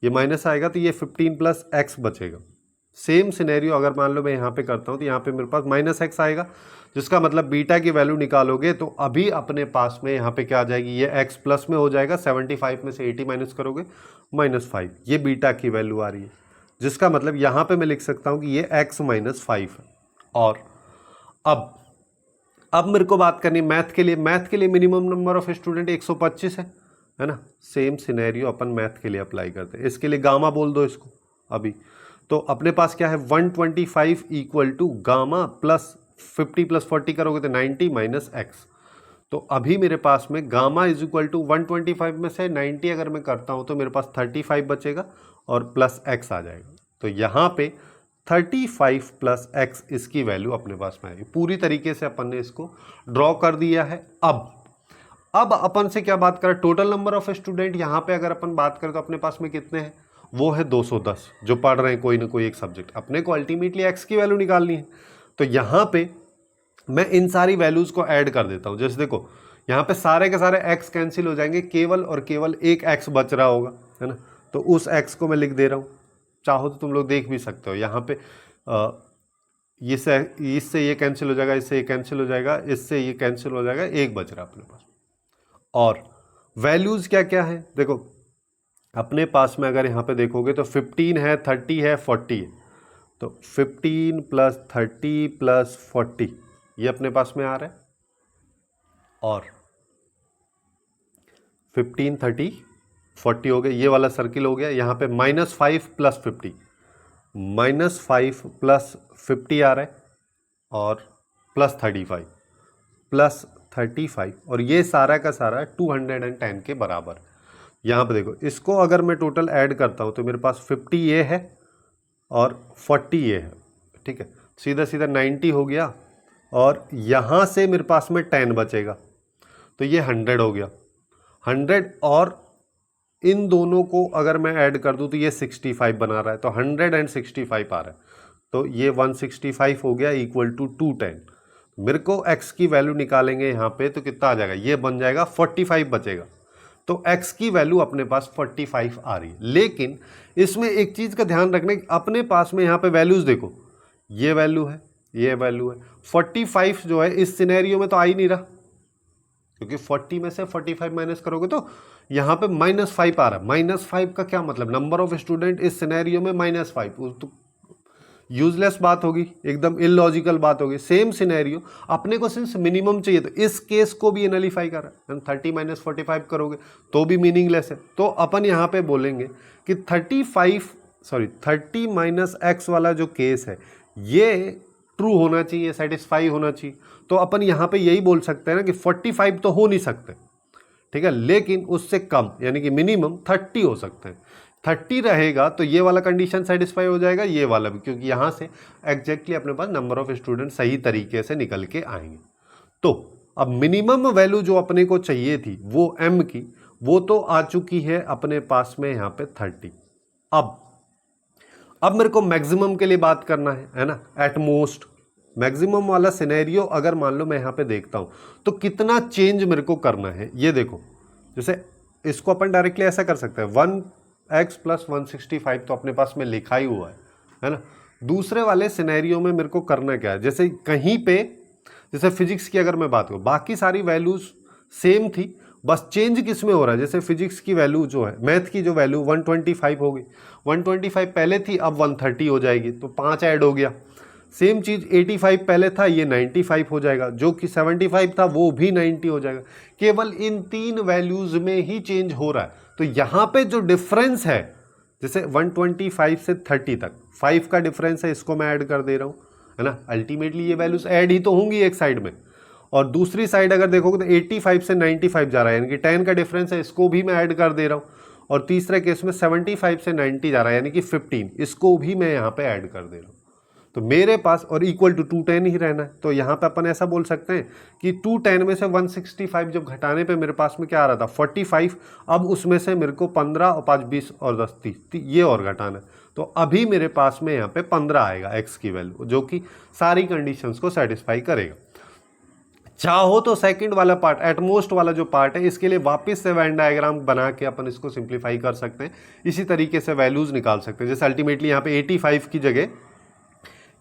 ये माइनस आएगा तो ये 15 + x बचेगा। सेम सिनेरियो अगर मान लो मैं यहाँ पे करता हूँ तो यहाँ पे मेरे पास माइनस एक्स आएगा, जिसका मतलब बीटा की वैल्यू निकालोगे तो अभी अपने पास में यहाँ पे क्या आ जाएगी, ये x प्लस में हो जाएगा, 75 में से 80 माइनस करोगे -5, ये बीटा की वैल्यू आ रही है, जिसका मतलब यहाँ पे मैं लिख सकता हूँ कि ये x - 5 है। और अब मेरे को बात करनी मैथ के लिए मिनिमम नंबर ऑफ स्टूडेंट 125 है ना। सेम सिनेरियो अपन मैथ के लिए अप्लाई करते हैं, इसके लिए गामा बोल दो इसको अभी। तो अपने पास क्या है, 125 इक्वल टू गामा प्लस 50 + 40 करोगे तो 90 माइनस एक्स। तो अभी मेरे पास में गामा इज इक्वल टू 125 में से 90 अगर मैं करता हूँ तो मेरे पास 35 बचेगा और प्लस एक्स आ जाएगा। तो यहाँ पे 35 + x इसकी वैल्यू अपने पास में आएगी। पूरी तरीके से अपन ने इसको ड्रॉ कर दिया है। अब अपन से क्या बात करें, टोटल नंबर ऑफ स्टूडेंट यहाँ पे अगर अपन बात करें तो अपने पास में कितने हैं, वो है 210 जो पढ़ रहे हैं कोई ना कोई एक सब्जेक्ट। अपने को अल्टीमेटली x की वैल्यू निकालनी है, तो यहाँ पे मैं इन सारी वैल्यूज़ को ऐड कर देता हूँ। जैसे देखो यहाँ पे सारे के सारे x कैंसिल हो जाएंगे, केवल और केवल एक x बच रहा होगा, है ना। तो उस x को मैं लिख दे रहा हूँ, चाहो तो तुम लोग देख भी सकते हो। यहाँ पे इससे ये कैंसिल हो जाएगा, इससे ये कैंसिल हो जाएगा, इससे ये कैंसिल हो जाएगा, एक बच रहा अपने पास। और वैल्यूज़ क्या क्या है, देखो अपने पास में अगर यहाँ पे देखोगे तो 15 है, 30 है, 40 है। तो 15 + 30 + 40 ये अपने पास में आ रहा है। और 15, 30, 40 हो गए, ये वाला सर्किल हो गया। यहाँ पे -5 + 50, -5 + 50 आ रहा है, और +35 +35, और ये सारा का सारा 210 के बराबर। यहाँ पे देखो इसको अगर मैं टोटल ऐड करता हूँ तो मेरे पास 50 ये है और 40 ये है, ठीक है। सीधा सीधा 90 हो गया, और यहाँ से मेरे पास में 10 बचेगा, तो ये 100 हो गया। 100 और इन दोनों को अगर मैं ऐड कर दूं तो ये 65 बना रहा है, तो 165 आ रहा है। तो ये 165 हो गया इक्वल टू 210। मेरे को x की वैल्यू निकालेंगे यहाँ पे तो कितना आ जाएगा, ये बन जाएगा 45 बचेगा। तो x की वैल्यू अपने पास 45 आ रही है। लेकिन इसमें एक चीज़ का ध्यान रखने, अपने पास में यहाँ पे वैल्यूज़ देखो, ये वैल्यू है, ये वैल्यू है। 45 जो है इस सिनेरियो में तो आ ही नहीं रहा, क्योंकि 40 में से 45 माइनस करोगे तो यहाँ पे -5 आ रहा है। -5 का क्या मतलब, नंबर ऑफ स्टूडेंट इस सिनेरियो में -5, तो यूजलेस बात होगी, एकदम इलॉजिकल बात होगी। सेम सिनेरियो अपने को सिंस मिनिमम चाहिए, तो इस केस को भी नलीफाई कर रहा है। 30 - 45 करोगे तो भी मीनिंगलेस है। तो अपन यहाँ पे बोलेंगे कि 30 - x वाला जो केस है ये ट्रू होना चाहिए, सेटिस्फाई होना चाहिए। तो अपन यहाँ पे यही बोल सकते हैं ना कि 45 तो हो नहीं सकते, ठीक है, लेकिन उससे कम यानी कि मिनिमम 30 हो सकते हैं। 30 रहेगा तो ये वाला कंडीशन सेटिस्फाई हो जाएगा, ये वाला भी, क्योंकि यहाँ से एग्जैक्टली अपने पास नंबर ऑफ स्टूडेंट सही तरीके से निकल के आएंगे। तो अब मिनिमम वैल्यू जो अपने को चाहिए थी वो m की, वो तो आ चुकी है अपने पास में यहाँ पे 30। अब मेरे को मैक्सिमम के लिए बात करना है ना। एट मोस्ट मैक्सिमम वाला सिनेरियो अगर मान लो मैं यहाँ पे देखता हूँ तो कितना चेंज मेरे को करना है, ये देखो। जैसे इसको अपन डायरेक्टली ऐसा कर सकते हैं, 1x + 165 तो अपने पास में लिखा ही हुआ है ना। दूसरे वाले सिनेरियो में मेरे को करना क्या है, जैसे कहीं पे जैसे फिजिक्स की अगर मैं बात करूँ, बाकी सारी वैल्यूज सेम थी, बस चेंज किस में हो रहा है। जैसे फिजिक्स की वैल्यू जो है, मैथ की जो वैल्यू 125 हो गई, 125 पहले थी अब 130 हो जाएगी, तो 5 ऐड हो गया। सेम चीज़ 85 पहले था, ये 95 हो जाएगा, जो कि 75 था वो भी 90 हो जाएगा। केवल इन 3 वैल्यूज़ में ही चेंज हो रहा है। तो यहाँ पे जो डिफरेंस है, जैसे 125 से 30 तक 5 का डिफरेंस है, इसको मैं ऐड कर दे रहा हूँ, है ना। अल्टीमेटली ये वैल्यूज ऐड ही तो होंगी एक साइड में, और दूसरी साइड अगर देखोगे तो 85 से 95 जा रहा है, यानी कि 10 का डिफरेंस है, इसको भी मैं ऐड कर दे रहा हूँ। और तीसरे केस में 75 से 90 जा रहा है, यानी कि 15, इसको भी मैं यहाँ पे ऐड कर दे रहा हूँ। तो मेरे पास और इक्वल टू 210 ही रहना है, तो यहाँ पे अपन ऐसा बोल सकते हैं कि 210 में से 165 जब घटाने पे मेरे पास में क्या आ रहा था 45, अब उसमें से मेरे को 15 और 5 20 और 10 30 ये और घटाना है। तो अभी मेरे पास में यहाँ पे 15 आएगा एक्स की वैल्यू, जो कि सारी कंडीशंस को सेटिस्फाई करेगा। चाहो तो सेकंड वाला पार्ट, एटमोस्ट वाला जो पार्ट है, इसके लिए वापस से वेन डायग्राम बना के अपन इसको सिंप्लीफाई कर सकते हैं, इसी तरीके से वैल्यूज निकाल सकते हैं। जैसे अल्टीमेटली यहाँ पे 85 की जगह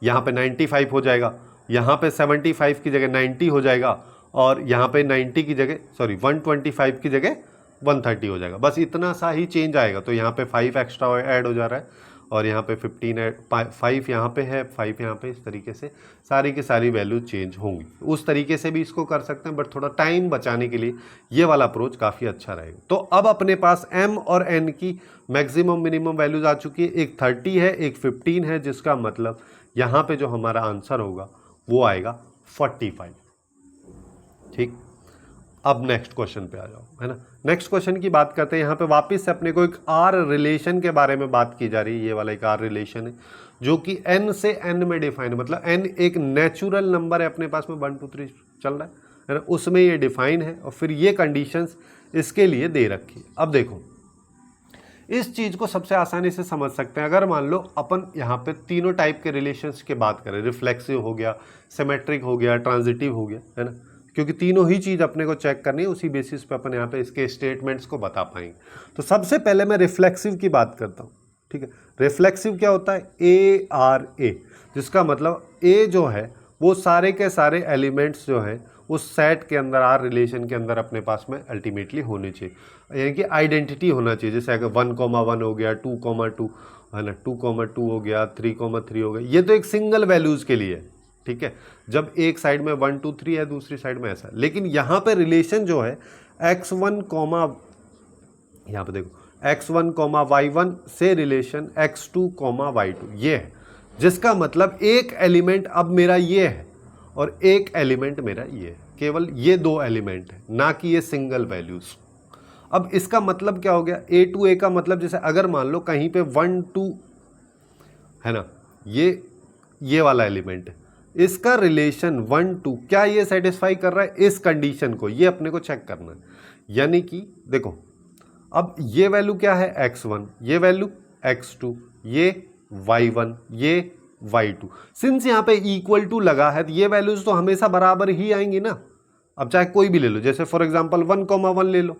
यहाँ पे 95 हो जाएगा, यहाँ पे 75 की जगह 90 हो जाएगा, और यहाँ पे 90 की जगह 125 की जगह 130 हो जाएगा। बस इतना सा ही चेंज आएगा। तो यहाँ पे 5 एक्स्ट्रा ऐड हो जा रहा है, और यहाँ पे 15 5 यहाँ पे है, 5 यहाँ पे, इस तरीके से सारी की सारी वैल्यू चेंज होंगी। उस तरीके से भी इसको कर सकते हैं, बट थोड़ा टाइम बचाने के लिए ये वाला अप्रोच काफ़ी अच्छा रहेगा। तो अब अपने पास m और n की मैक्सिमम मिनिमम वैल्यूज आ चुकी है, एक 30 है, एक 15 है, जिसका मतलब यहाँ पे जो हमारा आंसर होगा वो आएगा 45। ठीक, अब नेक्स्ट क्वेश्चन पे आ जाओ, है ना। नेक्स्ट क्वेश्चन की बात करते हैं। यहाँ पे वापस से अपने को एक आर रिलेशन के बारे में बात की जा रही है। ये वाला एक आर रिलेशन है जो कि n से n में डिफाइन है, मतलब n एक नेचुरल नंबर है अपने पास में, 1 2 3 चल रहा है ना, उसमें ये डिफाइन है, और फिर ये कंडीशंस इसके लिए दे रखी है। अब देखो, इस चीज़ को सबसे आसानी से समझ सकते हैं। अगर मान लो अपन यहाँ पे तीनों टाइप के रिलेशंस की बात करें, रिफ्लेक्सिव हो गया, सिमेट्रिक हो गया, ट्रांजिटिव हो गया, है ना, क्योंकि तीनों ही चीज़ अपने को चेक करनी है, उसी बेसिस पे अपन यहाँ पे इसके स्टेटमेंट्स को बता पाएंगे। तो सबसे पहले मैं रिफ्लेक्सिव की बात करता हूँ। ठीक है, रिफ्लेक्सिव क्या होता है, ARA, जिसका मतलब A जो है वो सारे के सारे एलिमेंट्स जो हैं उस सेट के अंदर, आर रिलेशन के अंदर अपने पास में अल्टीमेटली होने चाहिए, यानी कि आइडेंटिटी होना चाहिए। जैसे अगर 1,1 हो गया, 2,2 है ना, 2,2 हो गया, 3,3 हो गया, ये तो एक सिंगल वैल्यूज़ के लिए है। ठीक है, जब एक साइड में 1 2 3 है, दूसरी साइड में ऐसा। लेकिन यहाँ पे रिलेशन जो है x1, यहाँ पे देखो x1, y1 से रिलेशन x2, y2 ये है, जिसका मतलब एक एलिमेंट अब मेरा ये है और एक एलिमेंट मेरा ये है। केवल ये दो एलिमेंट है, ना कि ये सिंगल वैल्यूज। अब इसका मतलब क्या हो गया, A टू A का मतलब जैसे अगर मान लो कहीं पे 1 2 है ना, ये वाला एलिमेंट है, इसका रिलेशन 1 2 क्या ये सेटिस्फाई कर रहा है इस कंडीशन को, ये अपने को चेक करना है। यानी कि देखो, अब ये वैल्यू क्या है x1, ये वैल्यू x2, ये y1, ये y2। सिंस यहाँ पे इक्वल टू लगा है तो ये वैल्यूज तो हमेशा बराबर ही आएंगी ना। अब चाहे कोई भी ले लो, जैसे फॉर एग्जांपल 1,1 ले लो,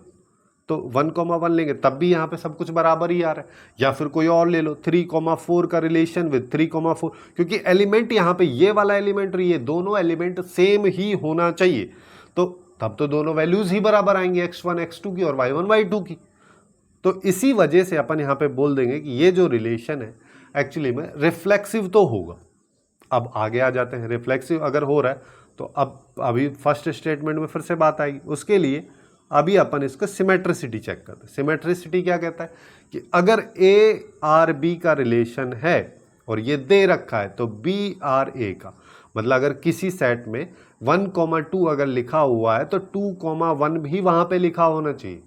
तो 1,1 लेंगे तब भी यहाँ पे सब कुछ बराबर ही आ रहा है। या फिर कोई और ले लो, 3,4 का रिलेशन विद 3,4, क्योंकि एलिमेंट यहाँ पे ये वाला एलिमेंट और ये दोनों एलिमेंट सेम ही होना चाहिए, तो तब तो दोनों वैल्यूज ही बराबर आएंगे, x1 x2 की और y1 y2 की। तो इसी वजह से अपन यहाँ पे बोल देंगे कि ये जो रिलेशन है एक्चुअली में रिफ्लेक्सिव तो होगा। अब आगे आ जाते हैं, रिफ्लेक्सिव अगर हो रहा है तो अब अभी फर्स्ट स्टेटमेंट में फिर से बात आएगी, उसके लिए अभी अपन इसको सिमेट्रिसिटी चेक करते हैं। सिमेट्रिसिटी क्या कहता है कि अगर A R B का रिलेशन है और ये दे रखा है तो B R A का, मतलब अगर किसी सेट में 1,2 अगर लिखा हुआ है तो 2,1 भी वहां पे लिखा होना चाहिए,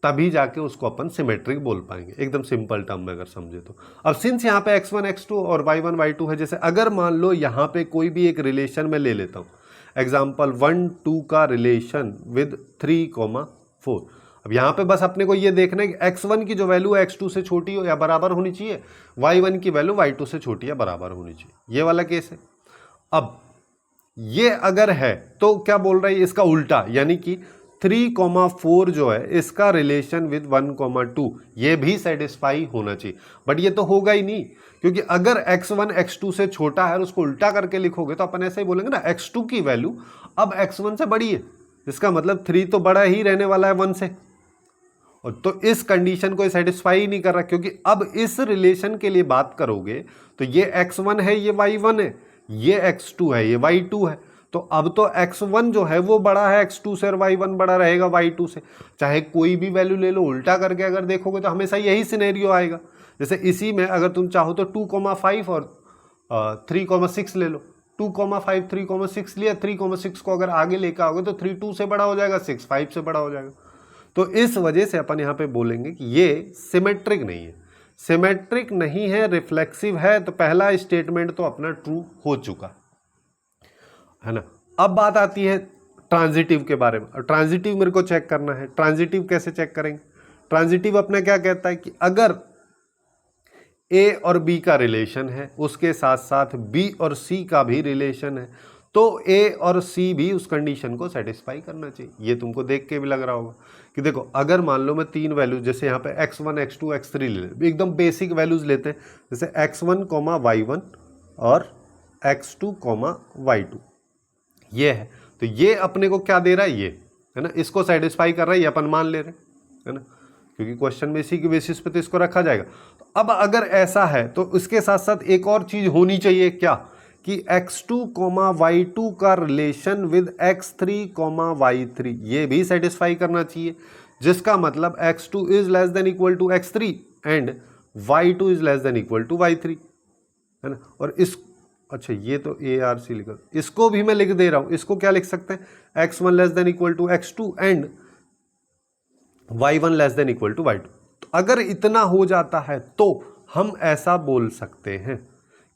तभी जाके उसको अपन सिमेट्रिक बोल पाएंगे, एकदम सिंपल टर्म में अगर समझे तो। अब सिंस यहाँ पे x1 x2 और y1 y2 है, जैसे अगर मान लो यहाँ पे कोई भी एक रिलेशन में ले लेता हूँ, एग्जाम्पल 1 2 का रिलेशन विद 3,4। अब यहाँ पे बस अपने को ये देखना है कि x1 की जो वैल्यू है x2 से छोटी हो या बराबर होनी चाहिए, y1 की वैल्यू y2 से छोटी या बराबर होनी चाहिए, ये वाला केस है। अब ये अगर है तो क्या बोल रहा है, इसका उल्टा, यानी कि 3,4 जो है इसका रिलेशन विद 1,2 ये भी सेटिस्फाई होना चाहिए। बट ये तो होगा ही नहीं, क्योंकि अगर x1 x2 से छोटा है और उसको उल्टा करके लिखोगे तो अपन ऐसे ही बोलेंगे ना, x2 की वैल्यू अब x1 से बड़ी है, इसका मतलब 3 तो बड़ा ही रहने वाला है 1 से, और तो इस कंडीशन को सेटिस्फाई ही नहीं कर रहा, क्योंकि अब इस रिलेशन के लिए बात करोगे तो ये x1 है, ये y1 है, ये x2 है, ये y2 है, तो अब तो x1 जो है वो बड़ा है x2 से और y1 बड़ा रहेगा y2 से। चाहे कोई भी वैल्यू ले लो, उल्टा करके अगर देखोगे तो हमेशा यही सिनेरियो आएगा। जैसे इसी में अगर तुम चाहो तो 2,5 और 3,6 ले लो। 2,5 3,6 लिया, 3,6 को अगर आगे लेकर आओगे तो 3 2 से बड़ा हो जाएगा, 6 5 से बड़ा हो जाएगा। तो इस वजह से अपन यहाँ पे बोलेंगे कि ये सिमेट्रिक नहीं है। सिमेट्रिक नहीं है, रिफ्लेक्सिव है, तो पहला स्टेटमेंट तो अपना ट्रू हो चुका है ना। अब बात आती है ट्रांजिटिव के बारे में। ट्रांजिटिव मेरे को चेक करना है। ट्रांजिटिव कैसे चेक करेंगे? ट्रांजिटिव अपना क्या कहता है कि अगर ए और बी का रिलेशन है, उसके साथ साथ बी और सी का भी रिलेशन है, तो ए और सी भी उस कंडीशन को सेटिस्फाई करना चाहिए। ये तुमको देख के भी लग रहा होगा कि देखो, अगर मान लो मैं तीन वैल्यूज, जैसे यहाँ पे x1 x2 x3 ले, एकदम बेसिक वैल्यूज लेते हैं, जैसे x1, y1 और x2, y2, ये है। तो ये अपने को क्या दे रहा है? ये है ना, इसको सेटिस्फाई कर रहा है, ये अपन मान ले रहे हैं, है ना, क्योंकि क्वेश्चन में इसी के बेसिस पे तो इसको रखा जाएगा। अब अगर ऐसा है तो इसके साथ साथ एक और चीज होनी चाहिए, क्या? कि x2, y2 का रिलेशन विद x3, y3 ये भी सेटिस्फाई करना चाहिए, जिसका मतलब x2 is less than equal to x3 and y2 is less than equal to y3, है ना। और इस, अच्छा ये तो ARC लिखा, इसको भी मैं लिख दे रहा हूं। इसको क्या लिख सकते हैं? x1 less than equal to x2 and y1 less than equal to y2। तो अगर इतना हो जाता है तो हम ऐसा बोल सकते हैं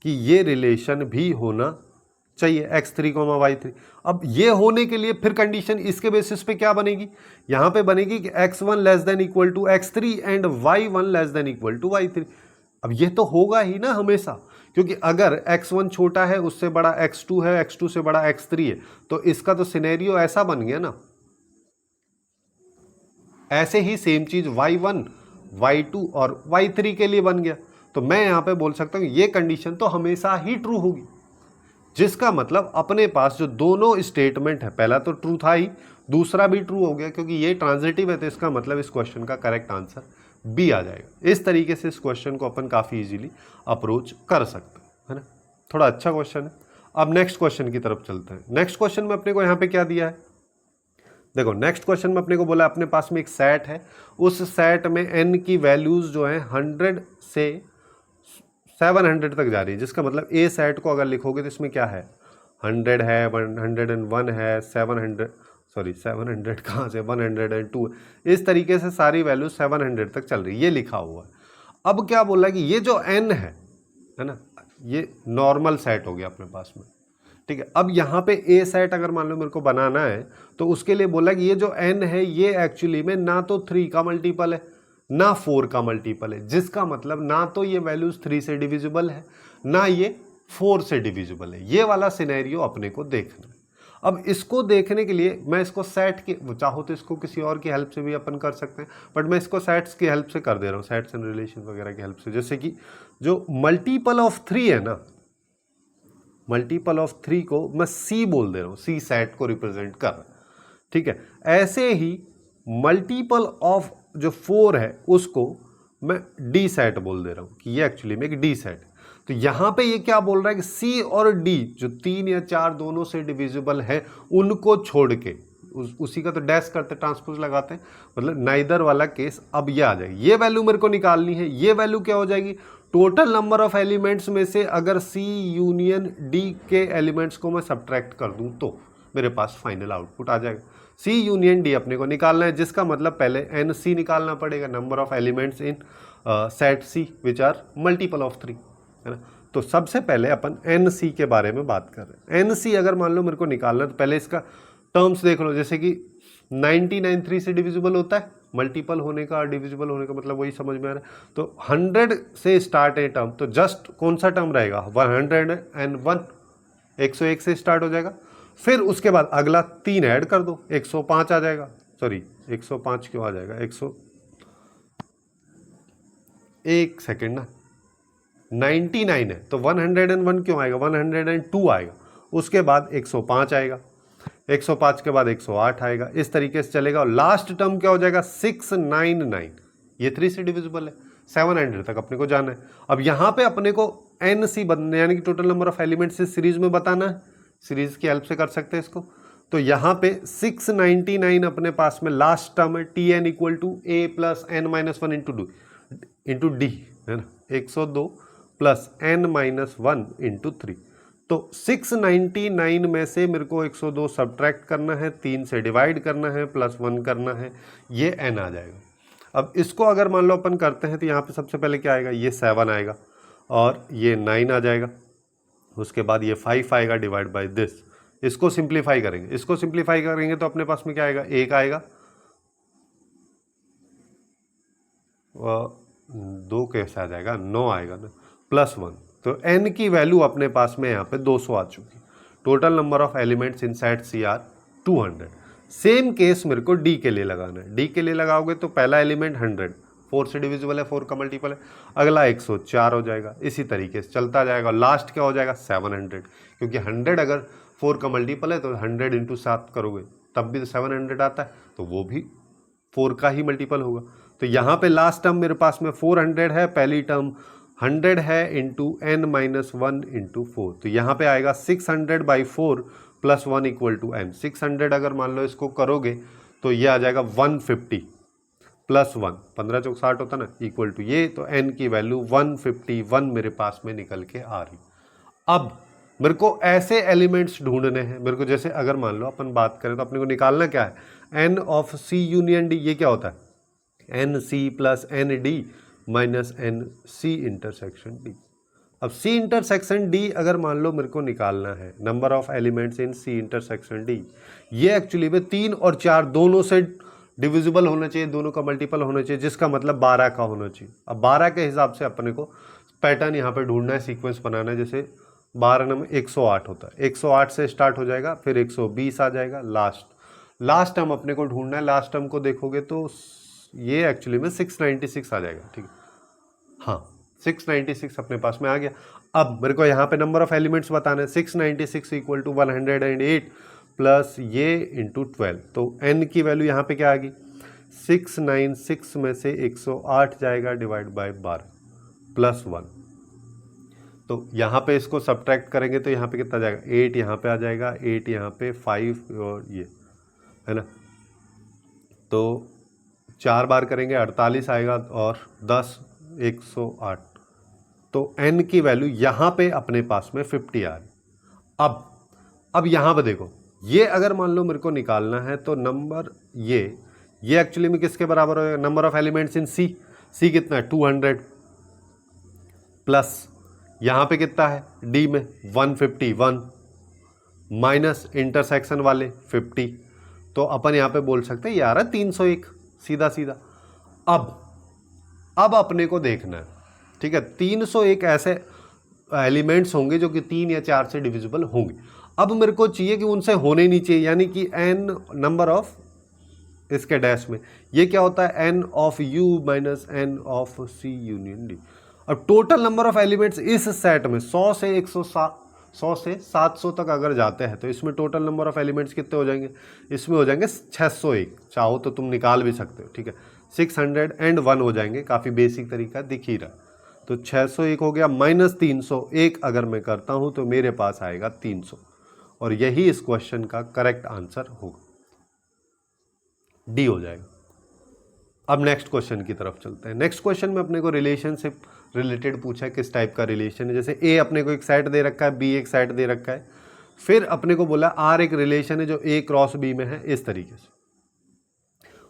कि ये रिलेशन भी होना चाहिए x3, y3। अब ये होने के लिए फिर कंडीशन इसके बेसिस पे क्या बनेगी? यहां पे बनेगी कि x1 less than equal to x3 and y1 less than equal to y3। अब ये तो होगा ही ना हमेशा, क्योंकि अगर x1 छोटा है, उससे बड़ा x2 है, x2 से बड़ा x3 है, तो इसका तो सिनेरियो ऐसा बन गया ना। ऐसे ही सेम चीज y1, y2 और y3 के लिए बन गया। तो मैं यहां पे बोल सकता हूं ये कंडीशन तो हमेशा ही ट्रू होगी, जिसका मतलब अपने पास जो दोनों स्टेटमेंट है, पहला तो ट्रू था ही, दूसरा भी ट्रू हो गया, क्योंकि ये ट्रांजिटिव है, तो इसका मतलब इस क्वेश्चन का करेक्ट आंसर बी आ जाएगा। इस तरीके से इस क्वेश्चन को अपन काफी इजीली अप्रोच कर सकते हैं, है ना। थोड़ा अच्छा क्वेश्चन है। अब नेक्स्ट क्वेश्चन की तरफ चलते हैं। नेक्स्ट क्वेश्चन में अपने को यहाँ पे क्या दिया है? देखो, नेक्स्ट क्वेश्चन में अपने को बोला अपने पास में एक सेट है, उस सेट में n की वैल्यूज जो है 100 से 700 तक जा रही है, जिसका मतलब ए सेट को अगर लिखोगे तो इसमें क्या है? 100 है, 101 है, 700 कहाँ से, 102, इस तरीके से सारी वैल्यू 700 तक चल रही है, ये लिखा हुआ है। अब क्या बोला कि ये जो n है ना, ये नॉर्मल सेट हो गया अपने पास में, ठीक है। अब यहाँ पे ए सेट अगर मान लो मेरे को बनाना है, तो उसके लिए बोला कि ये जो n है ये एक्चुअली में ना तो 3 का मल्टीपल है ना 4 का मल्टीपल है, जिसका मतलब ना तो ये वैल्यूज 3 से डिविजिबल है ना ये 4 से डिविजिबल है। ये वाला सिनेरियो अपने को देखना है। अब इसको देखने के लिए मैं इसको सेट के, चाहो तो इसको किसी और की हेल्प से भी अपन कर सकते हैं, बट मैं इसको सेट्स की हेल्प से कर दे रहा हूँ, सेट्स एंड रिलेशन वगैरह की हेल्प से। जैसे कि जो मल्टीपल ऑफ 3 है ना, मल्टीपल ऑफ 3 को मैं सी बोल दे रहा हूँ, सी सेट को रिप्रेजेंट कर रहा है, ठीक है। ऐसे ही मल्टीपल ऑफ जो 4 है उसको मैं डी सेट बोल दे रहा हूँ कि ये एक्चुअली में एक डी सेट है। तो यहाँ पे ये क्या बोल रहा है कि सी और डी जो 3 या 4 दोनों से डिविजिबल है, उनको छोड़ के उसी का तो डैश करते, ट्रांसपोज लगाते हैं, मतलब नाइदर वाला केस। अब ये आ जाएगी, ये वैल्यू मेरे को निकालनी है। ये वैल्यू क्या हो जाएगी? टोटल नंबर ऑफ एलिमेंट्स में से अगर सी यूनियन डी के एलिमेंट्स को मैं सब्ट्रैक्ट कर दूं तो मेरे पास फाइनल आउटपुट आ जाएगा। सी यूनियन डी अपने को निकालना है, जिसका मतलब पहले एन सी निकालना पड़ेगा, number of elements in set C which are multiple of 3, है ना। तो सबसे पहले अपन एन सी के बारे में बात कर रहे हैं। एन सी अगर मान लो मेरे को निकालना है, तो पहले इसका टर्म्स देख लो। जैसे कि 99 3 से डिविजिबल होता है, मल्टीपल होने का और डिविजिबल होने का मतलब वही समझ में आ रहा है। तो 100 से स्टार्ट है टर्म, तो जस्ट कौन सा टर्म रहेगा? 101, 101 से स्टार्ट हो जाएगा। फिर उसके बाद अगला 3 ऐड कर दो, 105 आ जाएगा। सॉरी 105 क्यों आ जाएगा? 1 सेकेंड ना, 99 है तो 101 क्यों आएगा? 102 आएगा। उसके बाद 105 आएगा, 105 के बाद 108 आएगा, इस तरीके से चलेगा। और लास्ट टर्म क्या हो जाएगा? 699, ये 3 से डिविजिबल है, 700 तक अपने को जाना है। अब यहाँ पे अपने को एन सी बनने, यानी कि टोटल नंबर ऑफ एलिमेंट्स इस सीरीज में बताना है। सीरीज की हेल्प से कर सकते हैं इसको। तो यहाँ पे 699 अपने पास में लास्ट टर्म है, T N equal to A plus N minus one into D है ना, 102 plus N minus one into 3। तो 699 में से मेरे को 102 सब्ट्रैक्ट करना है, 3 से डिवाइड करना है, प्लस 1 करना है, ये एन आ जाएगा। अब इसको अगर मान लो अपन करते हैं तो यहाँ पे सबसे पहले क्या आएगा, ये 7 आएगा और ये 9 आ जाएगा, उसके बाद ये 5 आएगा डिवाइड बाय दिस। इसको सिंप्लीफाई करेंगे, इसको सिंप्लीफाई करेंगे तो अपने पास में क्या आएगा, 1 आएगा, 2 कैसे आ जाएगा, 9 आएगा ना, प्लस 1। तो n की वैल्यू अपने पास में यहाँ पे 200 आ चुकी। Total number of elements in set C are 200। Same case मेरे को d के लिए लगाना है। d के लिए लगाओगे तो पहला एलिमेंट 100, 4 से डिविजिबल है, 4 का मल्टीपल है, अगला 104 हो जाएगा, इसी तरीके से चलता जाएगा। लास्ट क्या हो जाएगा, 700, क्योंकि 100 अगर 4 का मल्टीपल है तो 100 इंटू 7 करोगे तब भी तो 700 आता है, तो वो भी 4 का ही मल्टीपल होगा। तो यहाँ पे लास्ट टर्म मेरे पास में 400 है, पहली टर्म 100 है इंटू n माइनस 1 इंटू 4। तो यहाँ पे आएगा 600 by 4 plus 1 equal to n। 600 अगर मान लो इसको करोगे तो ये आ जाएगा 150 प्लस 1, 15 चौक 60 होता ना, इक्वल टू ये, तो n की वैल्यू 151 मेरे पास में निकल के आ रही। अब मेरे को ऐसे एलिमेंट्स ढूंढने हैं, मेरे को जैसे अगर मान लो अपन बात करें तो अपने को निकालना क्या है, n of c union d, ये क्या होता है, N C plus N D minus N C intersection D. अब सी इंटरसेक्शन डी अगर मान लो मेरे को निकालना है, number of elements in C intersection D, ये एक्चुअली में 3 और 4 दोनों से डिविजिबल होना चाहिए, दोनों का मल्टीपल होना चाहिए, जिसका मतलब 12 का होना चाहिए। अब 12 के हिसाब से अपने को पैटर्न यहाँ पे ढूंढना है, सीक्वेंस बनाना है। जैसे 12 नंबर 108 होता है, 108 से स्टार्ट हो जाएगा, फिर 120 आ जाएगा, लास्ट टर्म अपने को ढूंढना है। लास्ट टर्म को देखोगे तो ये एक्चुअली में 696 आ जाएगा, ठीक है, हाँ 696 अपने पास में आ गया। अब मेरे को यहाँ पे नंबर ऑफ एलिमेंट्स बताना है, 696 इक्वल टू 108 प्लस ये इंटू 12। तो n की वैल्यू यहाँ पे क्या आ गई, 696 में से 108 जाएगा डिवाइड बाय 12 प्लस 1। तो यहाँ पे इसको सब्ट्रैक्ट करेंगे तो यहाँ पे कितना जाएगा, 8 यहाँ पे आ जाएगा, 8 यहाँ पे, 5 और ये है ना, तो 4 बार करेंगे 48 आएगा और 10 108। तो n की वैल्यू यहाँ पे अपने पास में 50 आ रही। अब यहाँ पे देखो, ये अगर मान लो मेरे को निकालना है तो नंबर ये एक्चुअली में किसके बराबर होगा, नंबर ऑफ एलिमेंट्स इन सी, सी कितना है 200 प्लस यहाँ पे कितना है डी में 151 माइनस इंटरसेक्शन वाले 50। तो अपन यहाँ पे बोल सकते हैं यार 301 सीधा सीधा। अब अपने को देखना है, ठीक है, 301 ऐसे एलिमेंट्स होंगे जो कि 3 या 4 से डिविजिबल होंगे। अब मेरे को चाहिए कि उनसे होने नहीं चाहिए, यानी कि n नंबर ऑफ इसके डैश में ये क्या होता है, n of u minus n of c union d। अब टोटल नंबर ऑफ एलिमेंट्स इस सेट में 100 से 700 तक अगर जाते हैं तो इसमें टोटल नंबर ऑफ एलिमेंट्स कितने हो जाएंगे, इसमें हो जाएंगे 601। चाहो तो तुम निकाल भी सकते हो, ठीक है, 601 हो जाएंगे, काफ़ी बेसिक तरीका दिख ही रहा। तो 601 हो गया माइनस 301 अगर मैं करता हूं तो मेरे पास आएगा 300, और यही इस क्वेश्चन का करेक्ट आंसर होगा, डी हो जाएगा। अब नेक्स्ट क्वेश्चन की तरफ चलते हैं। नेक्स्ट क्वेश्चन में अपने को रिलेशनशिप रिलेटेड पूछा है, किस टाइप का रिलेशन है। जैसे ए अपने को एक सेट दे रखा है, बी एक सेट दे रखा है, फिर अपने को बोला आर एक रिलेशन है जो ए क्रॉस बी में है, इस तरीके से।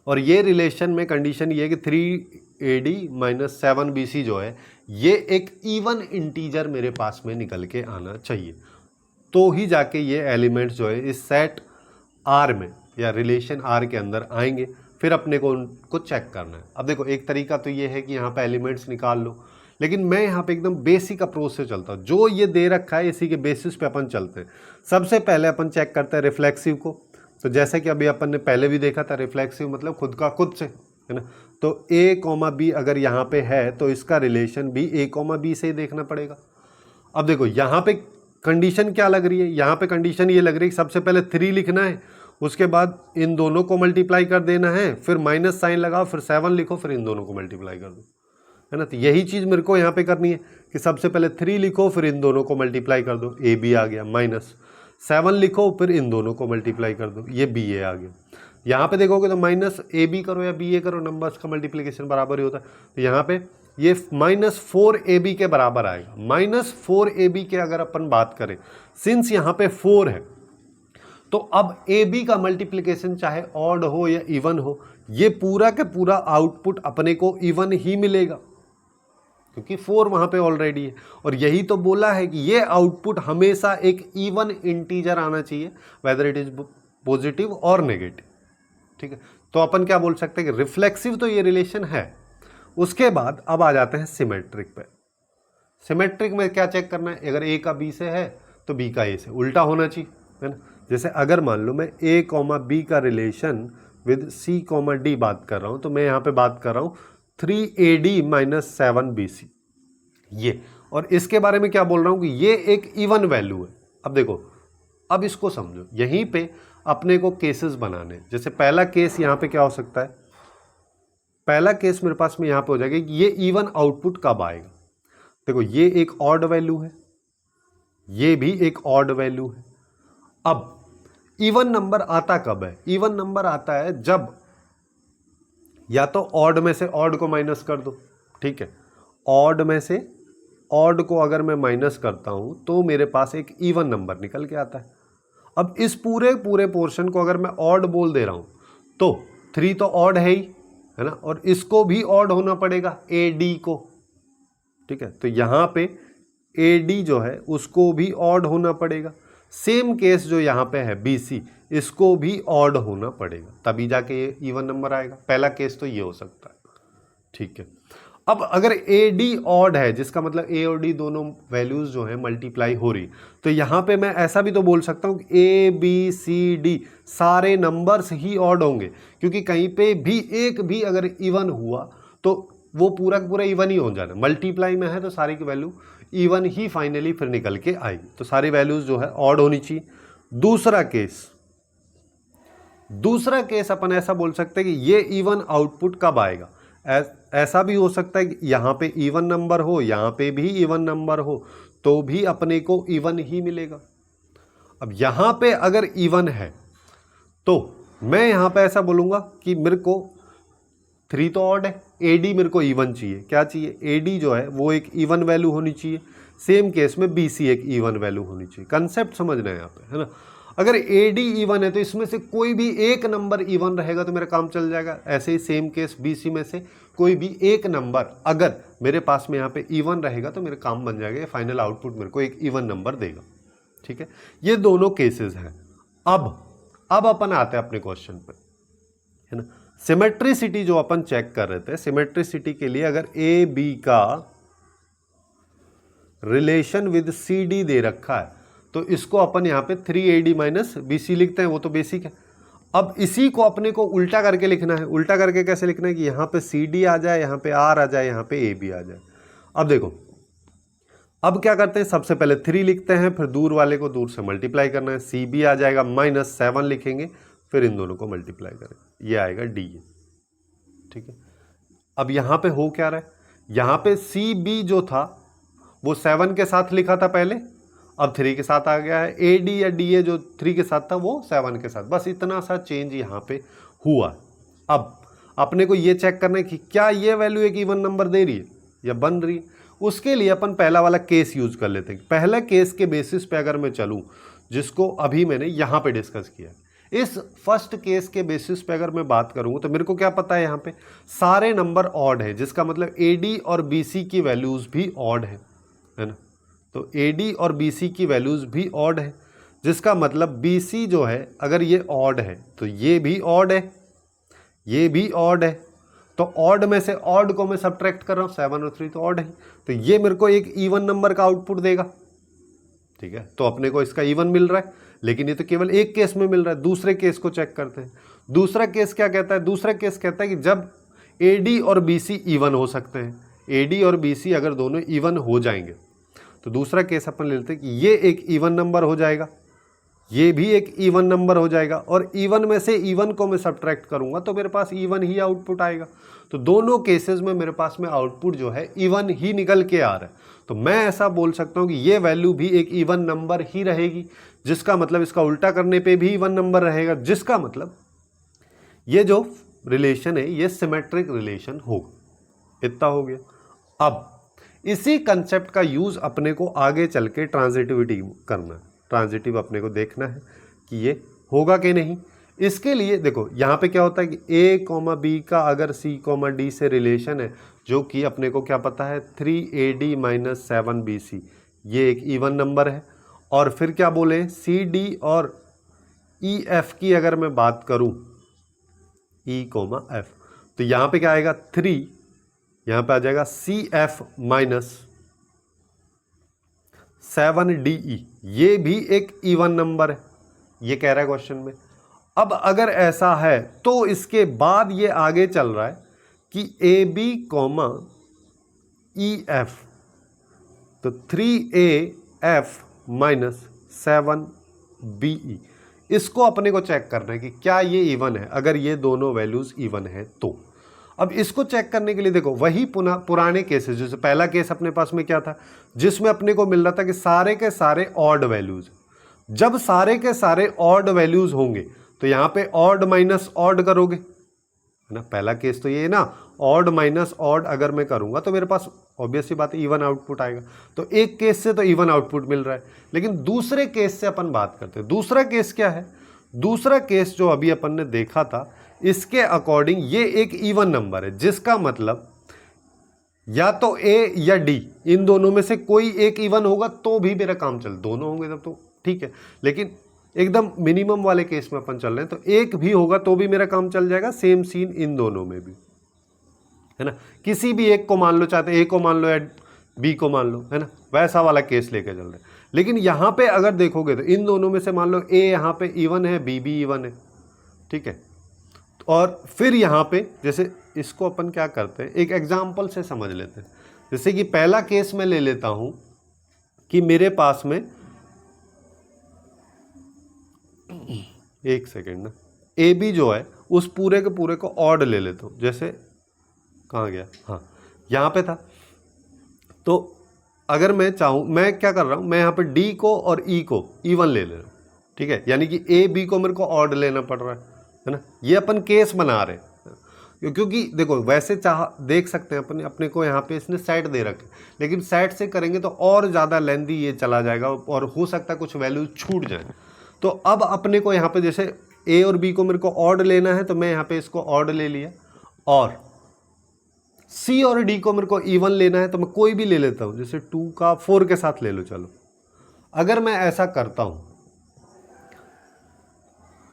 और ये रिलेशन में कंडीशन ये है कि 3AD माइनस 7BC जो है ये एक इवन इंटीजर मेरे पास में निकल के आना चाहिए, तो ही जाके ये एलिमेंट्स जो है इस सेट आर में या रिलेशन आर के अंदर आएंगे। फिर अपने को उनको चेक करना है। अब देखो, एक तरीका तो ये है कि यहाँ पे एलिमेंट्स निकाल लो, लेकिन मैं यहाँ पे एकदम बेसिक अप्रोच से चलता हूँ। जो ये दे रखा है इसी के बेसिस पे अपन चलते हैं। सबसे पहले अपन चेक करते हैं रिफ्लेक्सिव को। तो जैसे कि अभी अपन ने पहले भी देखा था, रिफ्लेक्सिव मतलब खुद का खुद से, है ना। तो A, B अगर यहाँ पे है तो इसका रिलेशन भी A, B से ही देखना पड़ेगा। अब देखो यहाँ पे कंडीशन क्या लग रही है, यहाँ पे कंडीशन ये लग रही है सबसे पहले 3 लिखना है, उसके बाद इन दोनों को मल्टीप्लाई कर देना है, फिर माइनस साइन लगाओ, फिर 7 लिखो, फिर इन दोनों को मल्टीप्लाई कर दो, है ना। तो यही चीज़ मेरे को यहाँ पे करनी है कि सबसे पहले 3 लिखो, फिर इन दोनों को मल्टीप्लाई कर दो, AB आ गया माइनस 7 लिखो, फिर इन दोनों को मल्टीप्लाई कर दो, ये बी ए आ गया। यहाँ पे देखोगे तो माइनस ए बी करो या बी ए करो, नंबर्स का मल्टीप्लिकेशन बराबर ही होता है। तो यहाँ पे ये -4ab के बराबर आएगा। -4ab के अगर अपन बात करें, सिंस यहाँ पे 4 है, तो अब ए बी का मल्टीप्लिकेशन चाहे ऑड हो या इवन हो, ये पूरा के पूरा आउटपुट अपने को इवन ही मिलेगा, क्योंकि 4 वहां पे ऑलरेडी है। और यही तो बोला है कि ये आउटपुट हमेशा एक इवन इंटीजर आना चाहिए, वेदर इट इज पॉजिटिव और नेगेटिव। ठीक है, तो अपन क्या बोल सकते हैं कि रिफ्लेक्सिव तो ये रिलेशन है। उसके बाद अब आ जाते हैं सिमेट्रिक पे। सिमेट्रिक में क्या चेक करना है, अगर ए का बी से है तो बी का ए से उल्टा होना चाहिए, है ना। जैसे अगर मान लो मैं ए कॉमा बी का relation with C comma D बात कर रहा हूं, तो मैं यहां पे बात कर रहा हूं 3AD - 7BC ये, और इसके बारे में क्या बोल रहा हूं कि ये एक इवन वैल्यू है। अब देखो, अब इसको समझो, यहीं पे अपने को केसेस बनाने। जैसे पहला केस यहाँ पे क्या हो सकता है, पहला केस मेरे पास में यहाँ पे हो जाएगा कि ये इवन आउटपुट कब आएगा। देखो, ये एक ऑड वैल्यू है, ये भी एक ऑड वैल्यू है। अब इवन नंबर आता कब है, इवन नंबर आता है जब या तो ऑड में से ऑड को माइनस कर दो। ठीक है, ऑड में से ऑड को अगर मैं माइनस करता हूं तो मेरे पास एक इवन नंबर निकल के आता है। अब इस पूरे पोर्शन को अगर मैं ऑड बोल दे रहा हूं तो 3 तो ऑड है ही, है ना, और इसको भी ऑड होना पड़ेगा AD को। ठीक है, तो यहां पे AD जो है उसको भी ऑड होना पड़ेगा। सेम केस जो यहाँ पे है BC, इसको भी ऑड होना पड़ेगा, तभी जाके ये इवन नंबर आएगा। पहला केस तो ये हो सकता है। ठीक है, अब अगर AD ऑड है, जिसका मतलब A और D दोनों वैल्यूज जो है मल्टीप्लाई हो रही, तो यहाँ पे मैं ऐसा भी तो बोल सकता हूँ कि ABCD सारे नंबर्स ही ऑड होंगे, क्योंकि कहीं पे भी एक भी अगर इवन हुआ तो वो पूरा पूरा इवन ही हो जाना। मल्टीप्लाई में है तो सारी की वैल्यू इवन ही फाइनली फिर निकल के आएगी, तो सारी वैल्यूज जो है ऑड होनी चाहिए। दूसरा केस अपन ऐसा बोल सकते हैं कि ये इवन आउटपुट कब आएगा। ऐसा भी हो सकता है कि यहाँ पे इवन नंबर हो, यहाँ पे भी इवन नंबर हो, तो भी अपने को इवन ही मिलेगा। अब यहाँ पे अगर इवन है तो मैं यहाँ पे ऐसा बोलूँगा कि मेरे को 3 तो ऑड है, AD मेरे को इवन चाहिए। क्या चाहिए, AD जो है वो एक इवन वैल्यू होनी चाहिए। सेम केस में BC एक इवन वैल्यू होनी चाहिए। कंसेप्ट समझना है यहाँ पे, है ना। अगर AD इवन है तो इसमें से कोई भी एक नंबर इवन रहेगा तो मेरा काम चल जाएगा। ऐसे ही सेम केस BC में से कोई भी एक नंबर अगर मेरे पास में यहाँ पे इवन रहेगा तो मेरा काम बन जाएगा, फाइनल आउटपुट मेरे को एक इवन नंबर देगा। ठीक है, ये दोनों केसेस हैं। अब अपन आते हैं अपने क्वेश्चन पे, है ना। सिमेट्रिसिटी जो अपन चेक कर रहे थे, सिमेट्रिसिटी के लिए अगर AB का रिलेशन विद CD दे रखा है तो इसको अपन यहाँ पे 3AD - BC लिखते हैं, वो तो बेसिक है। अब इसी को अपने को उल्टा करके लिखना है। उल्टा करके कैसे लिखना है कि यहाँ पे CD आ जाए, यहाँ पे R आ जाए, यहाँ पे AB आ जाए। अब देखो, अब क्या करते हैं, सबसे पहले 3 लिखते हैं, फिर दूर वाले को दूर से मल्टीप्लाई करना है, CB आ जाएगा, -7 लिखेंगे, फिर इन दोनों को मल्टीप्लाई करें, ये आएगा D। ठीक है, अब यहाँ पे हो क्या रहा है, यहाँ पे CB जो था वो 7 के साथ लिखा था पहले, अब 3 के साथ आ गया है। AD या DA जो 3 के साथ था वो 7 के साथ, बस इतना सा चेंज यहाँ पे हुआ। अब अपने को ये चेक करना है कि क्या ये वैल्यू एक इवन नंबर दे रही है या बन रही है। उसके लिए अपन पहला वाला केस यूज कर लेते हैं। पहला केस के बेसिस पे अगर मैं चलूँ, जिसको अभी मैंने यहाँ पे डिस्कस किया, इस फर्स्ट केस के बेसिस पे अगर मैं बात करूँ तो मेरे को क्या पता है, यहाँ पे सारे नंबर ऑड है, जिसका मतलब AD और BC की वैल्यूज भी ऑड है ना। तो AD और BC की वैल्यूज भी ऑड है, जिसका मतलब BC जो है अगर ये ऑड है तो ये भी ऑड है, ये भी ऑड है। तो ऑड में से ऑड को मैं सब्ट्रैक्ट कर रहा हूँ, 7 और 3 तो ऑड है, तो ये मेरे को एक इवन नंबर का आउटपुट देगा। ठीक है, तो अपने को इसका इवन मिल रहा है, लेकिन ये तो केवल एक केस में मिल रहा है। दूसरे केस को चेक करते हैं। दूसरा केस क्या कहता है, दूसरा केस कहता है कि जब AD और BC इवन हो सकते हैं, AD और BC अगर दोनों इवन हो जाएंगे तो दूसरा केस अपन ले लेते हैं कि ये एक इवन नंबर हो जाएगा, ये भी एक इवन नंबर हो जाएगा, और इवन में से इवन को मैं सब्ट्रैक्ट करूंगा तो मेरे पास इवन ही आउटपुट आएगा। तो दोनों केसेस में मेरे पास में आउटपुट जो है इवन ही निकल के आ रहा है। तो मैं ऐसा बोल सकता हूं कि ये वैल्यू भी एक इवन नंबर ही रहेगी, जिसका मतलब इसका उल्टा करने पे भी इवन नंबर रहेगा, जिसका मतलब ये जो रिलेशन है ये सिमेट्रिक रिलेशन होगा। इतना हो गया। अब इसी कंसेप्ट का यूज अपने को आगे चल के ट्रांजिटिविटी करना है। ट्रांजिटिव अपने को देखना है कि ये होगा कि नहीं। इसके लिए देखो यहाँ पे क्या होता है कि a, b का अगर c, d से रिलेशन है, जो कि अपने को क्या पता है 3ad - 7bc, ये एक इवन नंबर है। और फिर क्या बोले cd और ef की अगर मैं बात करूं e, f, तो यहाँ पे क्या आएगा 3, यहाँ पे आ जाएगा cf - 7de, ये भी एक इवन नंबर है, ये कह रहा है क्वेश्चन में। अब अगर ऐसा है तो इसके बाद ये आगे चल रहा है कि ab, ef, तो 3af - 7be, इसको अपने को चेक करना है कि क्या ये इवन है। अगर ये दोनों वैल्यूज इवन है तो अब इसको चेक करने के लिए देखो वही पुराने केसेस, जैसे पहला केस अपने पास में क्या था, जिसमें अपने को मिल रहा था कि सारे के सारे ऑड वैल्यूज। जब सारे के सारे ऑड वैल्यूज होंगे तो यहाँ पे ऑड माइनस ऑड करोगे, है ना। पहला केस तो ये है ना, ऑड माइनस ऑड अगर मैं करूंगा तो मेरे पास ऑब्वियस सी बात है इवन आउटपुट आएगा। तो एक केस से तो इवन आउटपुट मिल रहा है, लेकिन दूसरे केस से अपन बात करते हैं। दूसरा केस क्या है? दूसरा केस जो अभी अपन ने देखा था, इसके अकॉर्डिंग ये एक इवन नंबर है, जिसका मतलब या तो ए या डी, इन दोनों में से कोई एक इवन होगा तो भी मेरा काम चल, दोनों होंगे तब तो ठीक है, लेकिन एकदम मिनिमम वाले केस में अपन चल रहे हैं तो एक भी होगा तो भी मेरा काम चल जाएगा। सेम सीन इन दोनों में भी, है ना। किसी भी एक को मान लो, चाहते ए को मान लो या बी को मान लो, है ना, वैसा वाला केस लेके चल रहे हैं। लेकिन यहाँ पे अगर देखोगे तो इन दोनों में से मान लो ए यहाँ पे इवन है, बी भी इवन है, ठीक है। और फिर यहाँ पे जैसे इसको अपन क्या करते हैं, एक एग्जाम्पल से समझ लेते हैं। जैसे कि पहला केस मैं ले लेता हूं कि मेरे पास में, एक सेकेंड ना, ए बी जो है उस पूरे के पूरे को ऑड ले लेता हूं। जैसे कहाँ गया, हाँ यहाँ पे था। तो अगर मैं चाहूँ, मैं क्या कर रहा हूँ, मैं यहाँ पे डी को और ई को इवन ले रहा हूँ, ठीक है। यानी कि ए बी को मेरे को ऑड लेना पड़ रहा है ना। ये अपन केस बना रहे हैं, क्योंकि देखो वैसे देख सकते हैं अपने को यहाँ पे इसने सेट दे रखे, लेकिन सेट से करेंगे तो और ज़्यादा लेंदी ये चला जाएगा और हो सकता है कुछ वैल्यू छूट जाए। तो अब अपने को यहाँ पे जैसे ए और बी को मेरे को ऑड लेना है, तो मैं यहाँ पे इसको ऑड ले लिया, और सी और डी को मेरे को इवन लेना है तो मैं कोई भी ले लेता हूँ, जैसे 2 का 4 के साथ ले लो। चलो अगर मैं ऐसा करता हूँ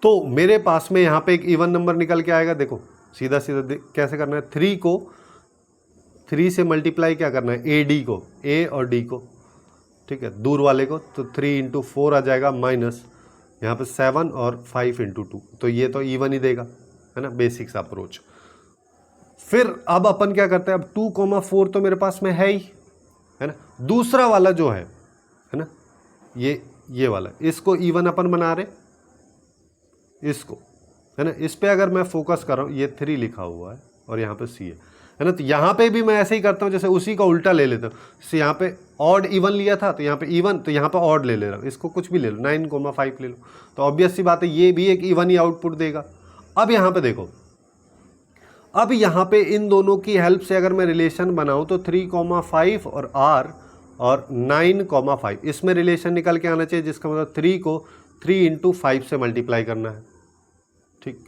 तो मेरे पास में यहाँ पे एक इवन नंबर निकल के आएगा। देखो सीधा सीधा कैसे करना है, 3 को 3 से मल्टीप्लाई क्या करना है, ए डी को, ए और डी को, ठीक है, दूर वाले को। तो 3 × 4 आ जाएगा, माइनस यहाँ पे 7 और 5 × 2, तो ये तो इवन ही देगा, है ना, बेसिक्स अप्रोच। फिर अब अपन क्या करते हैं, अब 2, 4 तो मेरे पास में है ही, है ना। दूसरा वाला जो है ना, ये वाला, इसको इवन अपन बना रहे, इसको, है ना। इस पे अगर मैं फोकस कर रहा हूँ, ये 3 लिखा हुआ है और यहाँ पे सी है ना। तो यहाँ पे भी मैं ऐसे ही करता हूँ, जैसे उसी का उल्टा ले लेता हूँ। जैसे यहाँ पे ऑड इवन लिया था तो यहाँ पे इवन, तो यहाँ पे ऑड ले रहा हूँ। इसको कुछ भी ले लो, 9, 5 ले लो, तो ऑब्वियस सी बात है ये भी एक इवन ही आउटपुट देगा। अब यहाँ पे देखो, अब यहाँ पे इन दोनों की हेल्प से अगर मैं रिलेशन बनाऊँ तो 3, 5 और r और 9, 5, इसमें रिलेशन निकल के आना चाहिए, जिसका मतलब 3 को 3 × 5 से मल्टीप्लाई करना है, ठीक,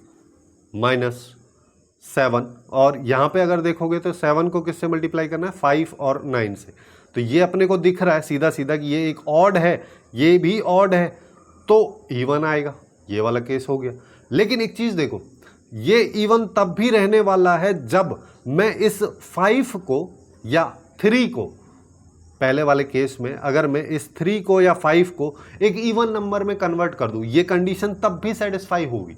-7। और यहाँ पे अगर देखोगे तो 7 को किससे मल्टीप्लाई करना है, 5 और 9 से। तो ये अपने को दिख रहा है सीधा सीधा कि ये एक ऑड है, ये भी ऑड है, तो इवन आएगा, ये वाला केस हो गया। लेकिन एक चीज़ देखो, ये इवन तब भी रहने वाला है जब मैं इस 5 को या 3 को, पहले वाले केस में अगर मैं इस 3 को या 5 को एक इवन नंबर में कन्वर्ट कर दूं, ये कंडीशन तब भी सेटिस्फाई होगी।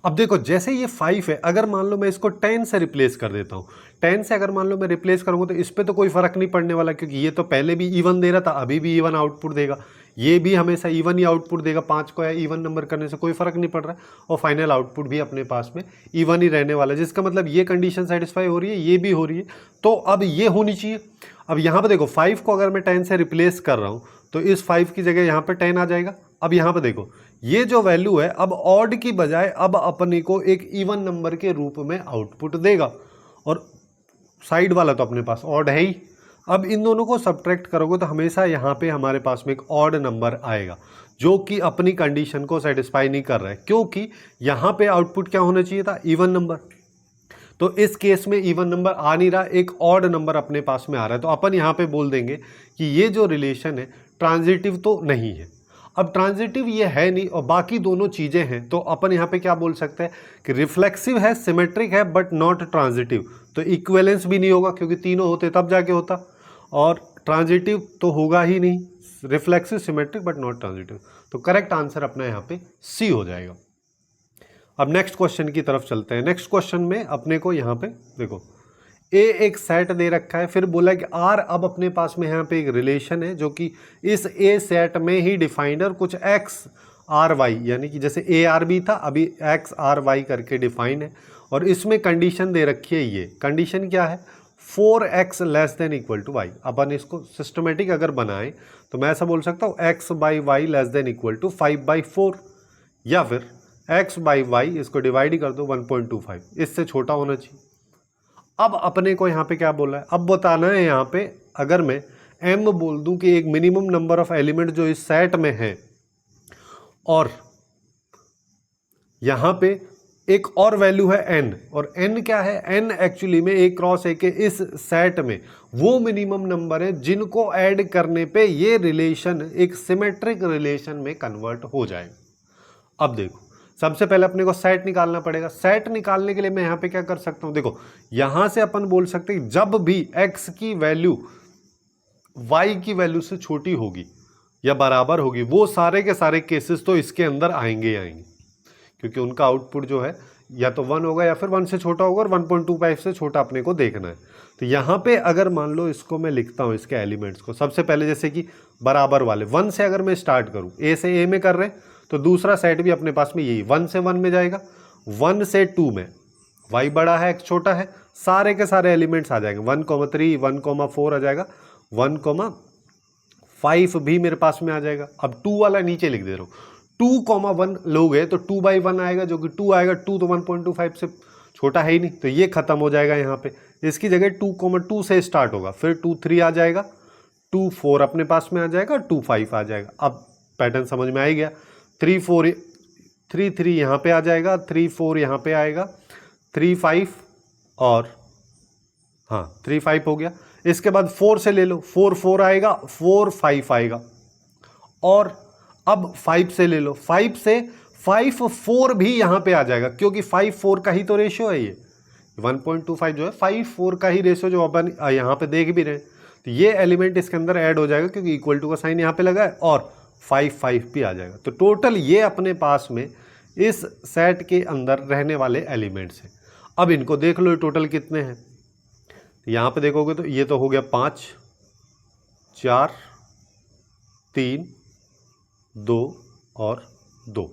अब देखो जैसे ये 5 है, अगर मान लो मैं इसको 10 से रिप्लेस कर देता हूँ, 10 से अगर मान लो मैं रिप्लेस करूँगा तो इस पर तो कोई फर्क नहीं पड़ने वाला, क्योंकि ये तो पहले भी इवन दे रहा था, अभी भी इवन आउटपुट देगा। ये भी हमेशा इवन ही आउटपुट देगा, 5 को इवन नंबर करने से कोई फर्क नहीं पड़ रहा है, और फाइनल आउटपुट भी अपने पास में इवन ही रहने वाला है, जिसका मतलब ये कंडीशन सेटिस्फाई हो रही है, ये भी हो रही है। तो अब ये होनी चाहिए। अब यहाँ पे देखो 5 को अगर मैं 10 से रिप्लेस कर रहा हूँ तो इस 5 की जगह यहाँ पे 10 आ जाएगा। अब यहाँ पे देखो ये जो वैल्यू है अब ऑड की बजाय अब अपने को एक इवन नंबर के रूप में आउटपुट देगा, और साइड वाला तो अपने पास ऑड है ही। अब इन दोनों को सब्ट्रैक्ट करोगे तो हमेशा यहाँ पे हमारे पास में एक ऑड नंबर आएगा जो कि अपनी कंडीशन को सेटिस्फाई नहीं कर रहा है, क्योंकि यहाँ पे आउटपुट क्या होना चाहिए था, इवन नंबर। तो इस केस में इवन नंबर आ नहीं रहा, एक ऑड नंबर अपने पास में आ रहा है। तो अपन यहाँ पे बोल देंगे कि ये जो रिलेशन है ट्रांजिटिव तो नहीं है। अब ट्रांजिटिव ये है नहीं और बाकी दोनों चीज़ें हैं, तो अपन यहाँ पे क्या बोल सकते हैं कि रिफ्लेक्सिव है, सिमेट्रिक है, बट नॉट ट्रांजिटिव। तो इक्विवेलेंस भी नहीं होगा क्योंकि तीनों होते तब जाके होता, और ट्रांजिटिव तो होगा ही नहीं, reflexive, symmetric but not transitive. तो करेक्ट आंसर अपना यहाँ पे सी हो जाएगा। अब नेक्स्ट क्वेश्चन की तरफ चलते हैं। नेक्स्ट क्वेश्चन में अपने को यहाँ पे देखो ए एक सेट दे रखा है, फिर बोला कि आर, अब अपने पास में यहाँ पे एक रिलेशन है जो कि इस ए सेट में ही डिफाइंड है, और कुछ एक्स आर वाई, यानी कि जैसे ए आर बी था अभी एक्स आर वाई करके डिफाइन है, और इसमें कंडीशन दे रखी है। ये कंडीशन क्या है, 4x less than equal to Y. अपन इसको सिस्टमेटिक अगर बनाएं तो मैं ऐसा बोल सकता हूँ x by y less than equal to 5/4, या फिर x बाई वाई, इसको डिवाइड ही कर दो 1.25, इससे छोटा होना चाहिए। अब अपने को यहाँ पे क्या बोला है, अब बताना है यहाँ पे अगर मैं m बोल दूं कि एक मिनिमम नंबर ऑफ एलिमेंट जो इस सेट में है, और यहाँ पे एक और वैल्यू है n, और n क्या है, n एक्चुअली में a क्रॉस a के इस सेट में वो मिनिमम नंबर है जिनको ऐड करने पे ये रिलेशन एक सिमेट्रिक रिलेशन में कन्वर्ट हो जाएगा। अब देखो सबसे पहले अपने को सेट निकालना पड़ेगा। सेट निकालने के लिए मैं यहाँ पे क्या कर सकता हूँ, देखो यहाँ से अपन बोल सकते हैं जब भी x की वैल्यू y की वैल्यू से छोटी होगी या बराबर होगी, वो सारे के सारे केसेस तो इसके अंदर आएंगे ही आएंगे, क्योंकि उनका आउटपुट जो है या तो 1 होगा या फिर 1 से छोटा होगा, और 1.25 से छोटा अपने को देखना है। तो यहाँ पे अगर मान लो इसको मैं लिखता हूँ, इसके एलिमेंट्स को सबसे पहले जैसे कि बराबर वाले 1 से अगर मैं स्टार्ट करूँ, a से a में कर रहे हैं तो दूसरा सेट भी अपने पास में यही 1 से 1 में जाएगा, 1 से 2 में y बड़ा है x छोटा है, सारे के सारे एलिमेंट्स आ जाएंगे, 1,3 1,4 आ जाएगा, 1,5 भी मेरे पास में आ जाएगा। अब 2 वाला नीचे लिख दे रहा हूँ, 2,1 लोगे तो 2/1 आएगा, जो कि 2 आएगा, 2 तो 1.25 से छोटा है ही नहीं, तो ये खत्म हो जाएगा। यहाँ पे इसकी जगह 2,2 से स्टार्ट होगा, फिर 2,3 आ जाएगा, 2,4 अपने पास में आ जाएगा, 2,5 आ जाएगा। अब पैटर्न समझ में आ ही गया, 3,4 3,3 यहाँ पे आ जाएगा, 3,4 यहाँ पे आएगा, 3,5 और हाँ 3,5 हो गया। इसके बाद 4 से ले लो, 4,4 आएगा, 4,5 आएगा, और अब 5 से ले लो, 5 से 5,4 भी यहाँ पे आ जाएगा, क्योंकि 5,4 का ही तो रेशियो है ये 1.25 जो है 5,4 का ही रेशियो जो अपन यहाँ पे देख भी रहे हैं। तो ये एलिमेंट इसके अंदर ऐड हो जाएगा क्योंकि इक्वल टू का साइन यहाँ पे लगा है, और 5,5 भी आ जाएगा। तो टोटल ये अपने पास में इस सेट के अंदर रहने वाले एलिमेंट्स हैं। अब इनको देख लो टोटल कितने हैं, यहाँ पे देखोगे तो ये तो हो गया 5, 4, 3, 2 और 2।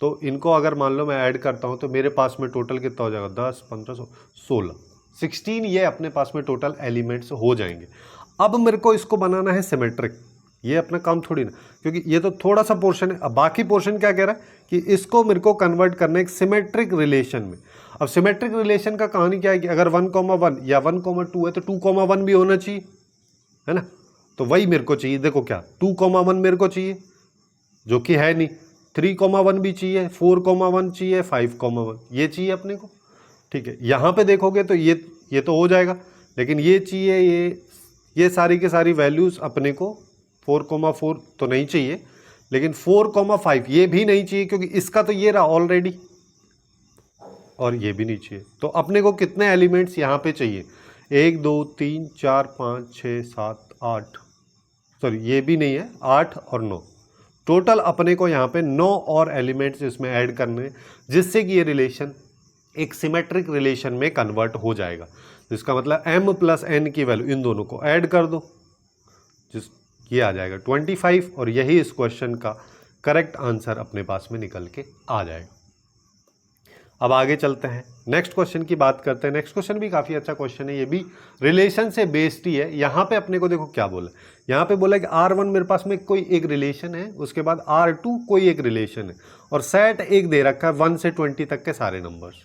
तो इनको अगर मान लो मैं ऐड करता हूँ तो मेरे पास में टोटल कितना हो जाएगा, 10, 15, 16, 16 ये अपने पास में टोटल एलिमेंट्स हो जाएंगे। अब मेरे को इसको बनाना है सिमेट्रिक, ये अपना काम थोड़ी ना, क्योंकि ये तो थोड़ा सा पोर्शन है। अब बाकी पोर्शन क्या कह रहा है कि इसको मेरे को कन्वर्ट करना है एक सिमेट्रिक रिलेशन में। अब सिमेट्रिक रिलेशन का कहानी क्या है कि अगर 1,1 या 1,2 है तो 2,1 भी होना चाहिए, है ना। तो वही मेरे को चाहिए, देखो क्या 2,1 मेरे को चाहिए जो कि है नहीं, 3,1 भी चाहिए, 4,1 चाहिए, 5,1 ये चाहिए अपने को, ठीक है। यहाँ पे देखोगे तो ये तो हो जाएगा, लेकिन ये चाहिए, ये सारी के सारी वैल्यूज़ अपने को 4,4 तो नहीं चाहिए, लेकिन 4,5 ये भी नहीं चाहिए क्योंकि इसका तो ये रहा ऑलरेडी, और ये भी नहीं चाहिए। तो अपने को कितने एलिमेंट्स यहाँ पे चाहिए, 1 2 3 4 5 6 7 8, सॉरी ये भी नहीं है, 8 और 9, टोटल अपने को यहाँ पे 9 और एलिमेंट्स इसमें ऐड करने हैं, जिससे कि ये रिलेशन एक सिमेट्रिक रिलेशन में कन्वर्ट हो जाएगा। जिसका मतलब m प्लस n की वैल्यू इन दोनों को ऐड कर दो, ये आ जाएगा 25 और यही इस क्वेश्चन का करेक्ट आंसर अपने पास में निकल के आ जाएगा। अब आगे चलते हैं, नेक्स्ट क्वेश्चन की बात करते हैं। नेक्स्ट क्वेश्चन भी काफ़ी अच्छा क्वेश्चन है, ये भी रिलेशन से बेस्ड ही है। यहाँ पे अपने को देखो क्या बोला, यहाँ पे बोला कि R1 मेरे पास में कोई एक रिलेशन है, उसके बाद R2 कोई एक रिलेशन है और सेट एक दे रखा है 1 से 20 तक के सारे नंबर्स।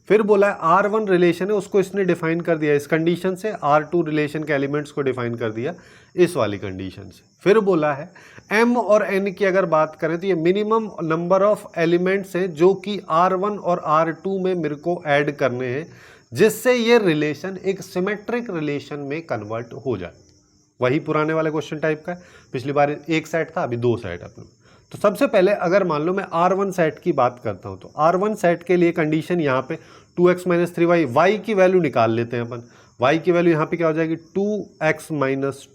फिर बोला है R1 रिलेशन है, उसको इसने डिफाइन कर दिया इस कंडीशन से, R2 रिलेशन के एलिमेंट्स को डिफाइन कर दिया इस वाली कंडीशन से। फिर बोला है M और N की अगर बात करें तो ये मिनिमम नंबर ऑफ एलिमेंट्स हैं जो कि R1 और R2 में मेरे को ऐड करने हैं, जिससे ये रिलेशन एक सिमेट्रिक रिलेशन में कन्वर्ट हो जाए। वही पुराने वाले क्वेश्चन टाइप का है, पिछली बार एक सेट था, अभी 2 सेट है अपने। तो सबसे पहले अगर मान लो मैं R1 सेट की बात करता हूं तो R1 सेट के लिए कंडीशन यहाँ पे 2x - 3y, y की वैल्यू निकाल लेते हैं अपन। y की वैल्यू यहाँ पे क्या हो जाएगी 2x -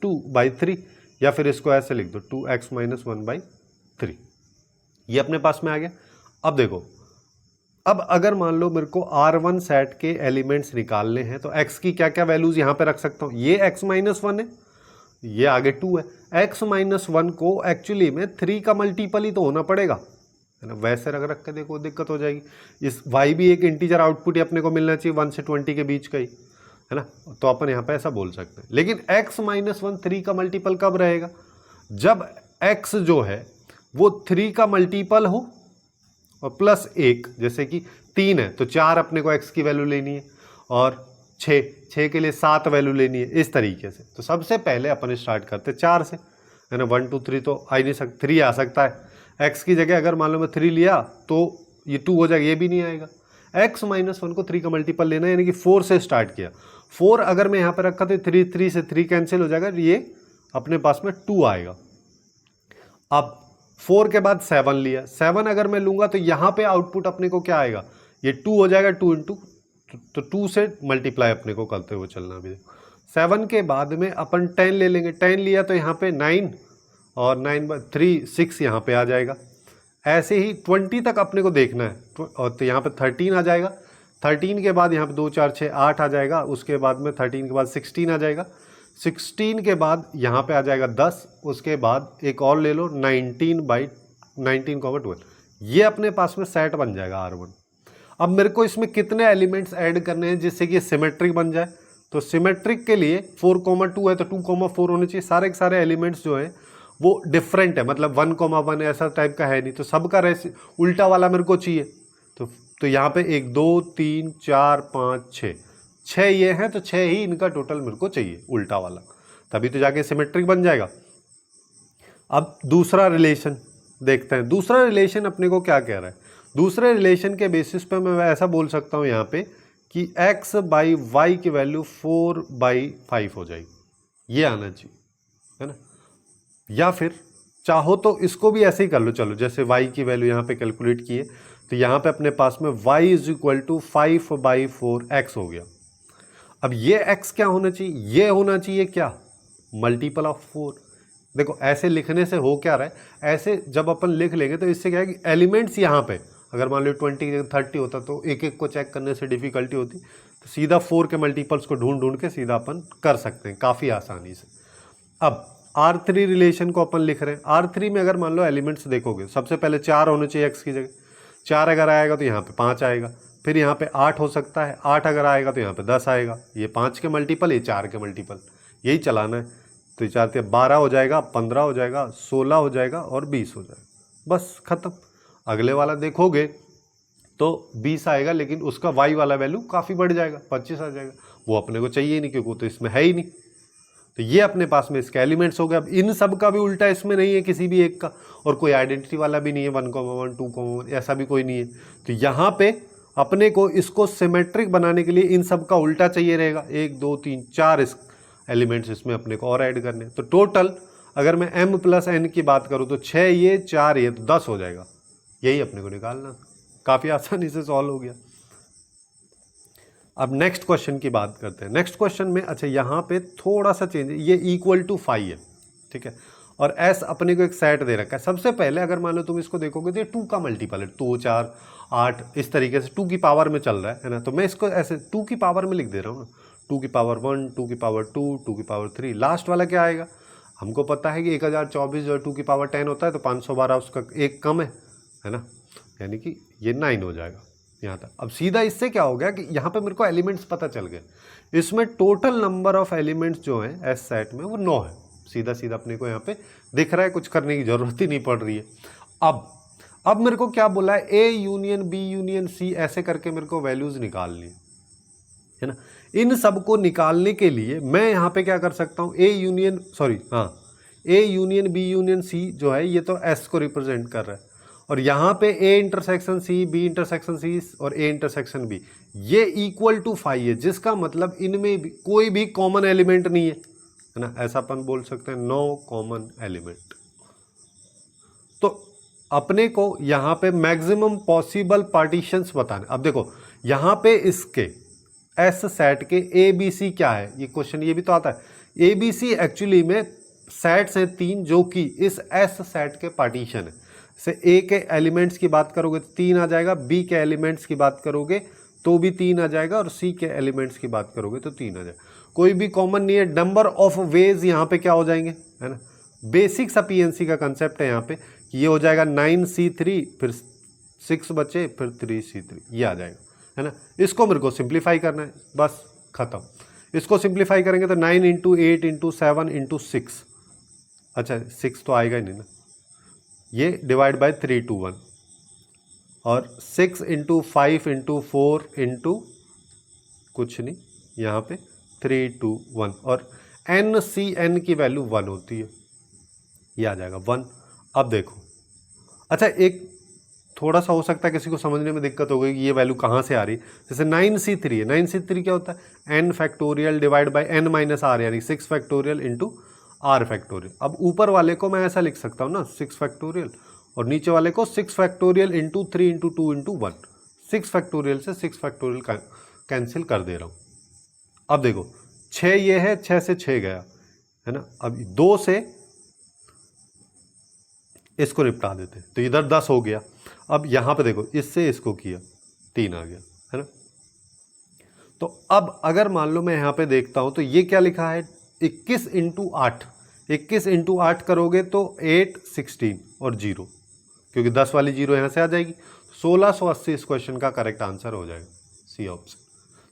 2/3, या फिर इसको ऐसे लिख दो 2x - 1/3। ये अपने पास में आ गया। अब देखो, अब अगर मान लो मेरे को R1 सेट के एलिमेंट्स निकालने हैं तो x की क्या क्या वैल्यूज यहाँ पे रख सकता हूँ। ये x - 1 है, ये आगे 2 है। x - 1 को एक्चुअली में 3 का मल्टीपल ही तो होना पड़ेगा, है ना। वैसे रख के देखो दिक्कत हो जाएगी। इस y भी एक इंटीजर आउटपुट ही अपने को मिलना चाहिए 1 से 20 के बीच का ही, है ना। तो अपन यहाँ पे ऐसा बोल सकते हैं। लेकिन x - 1 3 का मल्टीपल कब रहेगा, जब x जो है वो 3 का मल्टीपल हो और प्लस 1, जैसे कि 3 है तो 4 अपने को x की वैल्यू लेनी है और 6 के लिए 7 वैल्यू लेनी है, इस तरीके से। तो सबसे पहले अपन स्टार्ट करते 4 से, है ना। 1 2 3 तो आ ही नहीं सकता, 3 आ सकता है। x की जगह अगर मान लो मैं 3 लिया तो ये 2 हो जाएगा, ये भी नहीं आएगा। x - 1 को 3 का मल्टीपल लेना है, यानी कि 4 से स्टार्ट किया। 4 अगर मैं यहाँ पर रखा तो 3 से 3 कैंसिल हो जाएगा, ये अपने पास में 2 आएगा। अब 4 के बाद 7 लिया, 7 अगर मैं लूंगा तो यहाँ पे आउटपुट अपने को क्या आएगा, ये 2 हो जाएगा, 2 इंटू तो 2 से मल्टीप्लाई अपने को करते हुए चलना। भी 7 के बाद में अपन 10 ले लेंगे, 10 लिया तो यहाँ पे 9 और 9/3 6 यहाँ पे आ जाएगा। ऐसे ही 20 तक अपने को देखना है, और तो यहाँ पे 13 आ जाएगा। 13 के बाद यहाँ पे 2 4 6 8 आ जाएगा। उसके बाद में 13 के बाद 16 आ जाएगा। 16 के बाद यहाँ पे आ जाएगा 10। उसके बाद एक और ले लो 19/12, ये अपने पास में सेट बन जाएगा R1। अब मेरे को इसमें कितने एलिमेंट्स ऐड करने हैं जिससे कि सिमेट्रिक बन जाए। तो सिमेट्रिक के लिए 4,2 है तो 2,4 होने चाहिए। सारे के सारे एलिमेंट्स जो है वो डिफरेंट है, मतलब 1,1 ऐसा टाइप का है नहीं, तो सबका उल्टा वाला मेरे को चाहिए। तो यहाँ पे 1 2 3 4 5 6 ये हैं, तो 6 ही इनका टोटल मेरे को चाहिए उल्टा वाला, तभी तो जाके सिमेट्रिक बन जाएगा। अब दूसरा रिलेशन देखते हैं। दूसरा रिलेशन अपने को क्या कह रहा है। दूसरे रिलेशन के बेसिस पे मैं ऐसा बोल सकता हूँ यहाँ पे कि x/y की वैल्यू 4/5 हो जाएगी, ये आना चाहिए, है ना। या फिर चाहो तो इसको भी ऐसे ही कर लो, चलो जैसे y की वैल्यू यहाँ पे कैलकुलेट किए तो यहाँ पे अपने पास में y = 5/4x हो गया। अब ये x क्या होना चाहिए, ये होना चाहिए क्या, मल्टीपल ऑफ 4। देखो ऐसे लिखने से हो क्या रहा है, ऐसे जब अपन लिख लेंगे तो इससे क्या है कि एलिमेंट्स यहाँ पे अगर मान लो 20 की जगह 30 होता तो एक एक को चेक करने से डिफिकल्टी होती, तो सीधा 4 के मल्टीपल्स को ढूंढ के सीधा अपन कर सकते हैं काफ़ी आसानी से। अब R3 रिलेशन को अपन लिख रहे हैं। R3 में अगर मान लो एलिमेंट्स देखोगे, सबसे पहले 4 होने चाहिए x की जगह। 4 अगर आएगा तो यहाँ पे 5 आएगा, फिर यहाँ पे 8 हो सकता है, 8 अगर आएगा तो यहाँ पे 10 आएगा। ये 5 के मल्टीपल, ये 4 के मल्टीपल, यही चलाना है। तो 4 से 12 हो जाएगा, 15 हो जाएगा, 16 हो जाएगा और 20 हो जाएगा, बस खत्म। अगले वाला देखोगे तो 20 आएगा, लेकिन उसका y वाला वैल्यू काफ़ी बढ़ जाएगा, 25 आ जाएगा। वो अपने को चाहिए ही नहीं क्योंकि वो तो इसमें है ही नहीं। तो ये अपने पास में इसके एलिमेंट्स हो गए। अब इन सब का भी उल्टा इसमें नहीं है किसी भी एक का, और कोई आइडेंटिटी वाला भी नहीं है 1,1 2,1 ऐसा भी कोई नहीं है। तो यहाँ पे अपने को इसको सिमेट्रिक बनाने के लिए इन सब का उल्टा चाहिए रहेगा। 1 2 3 4 इस एलिमेंट्स इसमें अपने को और ऐड करने। तो टोटल अगर मैं m + n की बात करूँ तो 6 ये 4 ये तो 10 हो जाएगा। यही अपने को निकालना, काफ़ी आसानी से सॉल्व हो गया। अब नेक्स्ट क्वेश्चन की बात करते हैं। नेक्स्ट क्वेश्चन में अच्छा यहाँ पे थोड़ा सा चेंज है, ये = 5 है, ठीक है, और s अपने को एक सेट दे रखा है। सबसे पहले अगर मान लो तुम इसको देखोगे तो ये 2 का मल्टीपल है, 2 4 8 इस तरीके से 2 की पावर में चल रहा है ना। तो मैं इसको ऐसे 2 की पावर में लिख दे रहा हूँ ना, 2 की पावर 1 2 की पावर 2 2 की पावर 3, लास्ट वाला क्या आएगा, हमको पता है कि 1024 जो 2 की पावर 10 होता है तो 512 उसका एक कम है ना, यानी कि ये 9 हो जाएगा यहाँ तक। अब सीधा इससे क्या हो गया कि यहाँ पे मेरे को एलिमेंट्स पता चल गए, इसमें टोटल नंबर ऑफ एलिमेंट्स जो हैं एस सेट में वो 9 है। सीधा सीधा अपने को यहाँ पे दिख रहा है, कुछ करने की जरूरत ही नहीं पड़ रही है। अब मेरे को क्या बोला है, A union B union C ऐसे करके मेरे को वैल्यूज निकालनी है ना। इन सब को निकालने के लिए मैं यहाँ पे क्या कर सकता हूँ, A union B union C जो है ये तो एस को रिप्रेजेंट कर रहा है, और यहाँ पे A intersection C, B intersection C और ए इंटरसेक्शन बी ये इक्वल टू 5 है, जिसका मतलब इनमें भी कोई भी कॉमन एलिमेंट नहीं है ना। ऐसा अपन बोल सकते हैं नो कॉमन एलिमेंट। तो अपने को यहाँ पे मैक्सिमम पॉसिबल पार्टीशंस बताने। अब देखो यहाँ पे इसके एस सेट के ए बी सी क्या है, ये क्वेश्चन ये भी तो आता है। ए बी सी एक्चुअली में सेट्स हैं 3 जो कि इस एस सेट के पार्टीशन है। से ए के एलिमेंट्स की बात करोगे तो 3 आ जाएगा, बी के एलिमेंट्स की बात करोगे तो भी 3 आ जाएगा, और सी के एलिमेंट्स की बात करोगे तो 3 आ जाएगा। कोई भी कॉमन नहीं है। नंबर ऑफ वेज यहाँ पे क्या हो जाएंगे, है ना। बेसिक सा पीएनसी का कंसेप्ट है यहाँ पे कि ये हो जाएगा 9C3, फिर 6 बचे, फिर 3C3, ये आ जाएगा, है ना। इसको मेरे को सिंप्लीफाई करना है, बस खत्म। इसको सिंप्लीफाई करेंगे तो 9 × 8 × 7 × 6, अच्छा 6 तो आएगा ही नहीं ना, ये डिवाइड बाय 3 to 1, और 6 × 5 × 4 × कुछ नहीं, यहाँ पे 3 to 1, और NCN की वैल्यू 1 होती है, ये आ जाएगा 1। अब देखो, अच्छा एक थोड़ा सा हो सकता है किसी को समझने में दिक्कत हो गई कि ये वैल्यू कहाँ से आ रही है। जैसे 9C3 है, 9C3 क्या होता है, n factorial divide by n minus R, यानी 6 फैक्टोरियल इंटू r फैक्टोरियल। अब ऊपर वाले को मैं ऐसा लिख सकता हूँ ना 6 फैक्टोरियल, और नीचे वाले को 6 factorial into 3 into 2 into 1, 6 factorial से 6 फैक्टोरियल कैंसिल कर दे रहा हूँ। अब देखो 6 ये है, 6 से 6 गया, है ना। अब 2 से इसको निपटा देते, तो इधर 10 हो गया। अब यहाँ पे देखो इससे इसको किया, 3 आ गया, है ना। तो अब अगर मान लो मैं यहाँ पे देखता हूँ तो ये क्या लिखा है, 21 × 8, 21 × 8 करोगे तो 8, 16 और 0, क्योंकि 10 वाली 0 यहाँ से आ जाएगी। 1680 इस क्वेश्चन का करेक्ट आंसर हो जाएगा, सी ऑप्शन।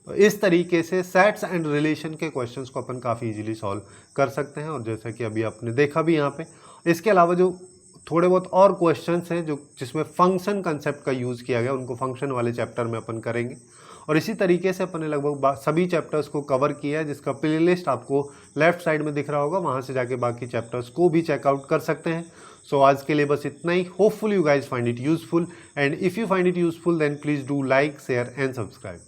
तो इस तरीके से सेट्स एंड रिलेशन के क्वेश्चंस को अपन काफ़ी इजीली सॉल्व कर सकते हैं। और जैसा कि अभी आपने देखा भी यहाँ पे, इसके अलावा जो थोड़े बहुत और क्वेश्चंस हैं जो जिसमें फंक्शन कंसेप्ट का यूज़ किया गया, उनको फंक्शन वाले चैप्टर में अपन करेंगे। और इसी तरीके से अपन ने लगभग सभी चैप्टर्स को कवर किया है, जिसका प्लेलिस्ट आपको लेफ्ट साइड में दिख रहा होगा, वहाँ से जाके बाकी चैप्टर्स को भी चेकआउट कर सकते हैं। सो आज के लिए बस इतना ही। Hopefully you guys find it useful, and if you find it useful then please do like, share and subscribe.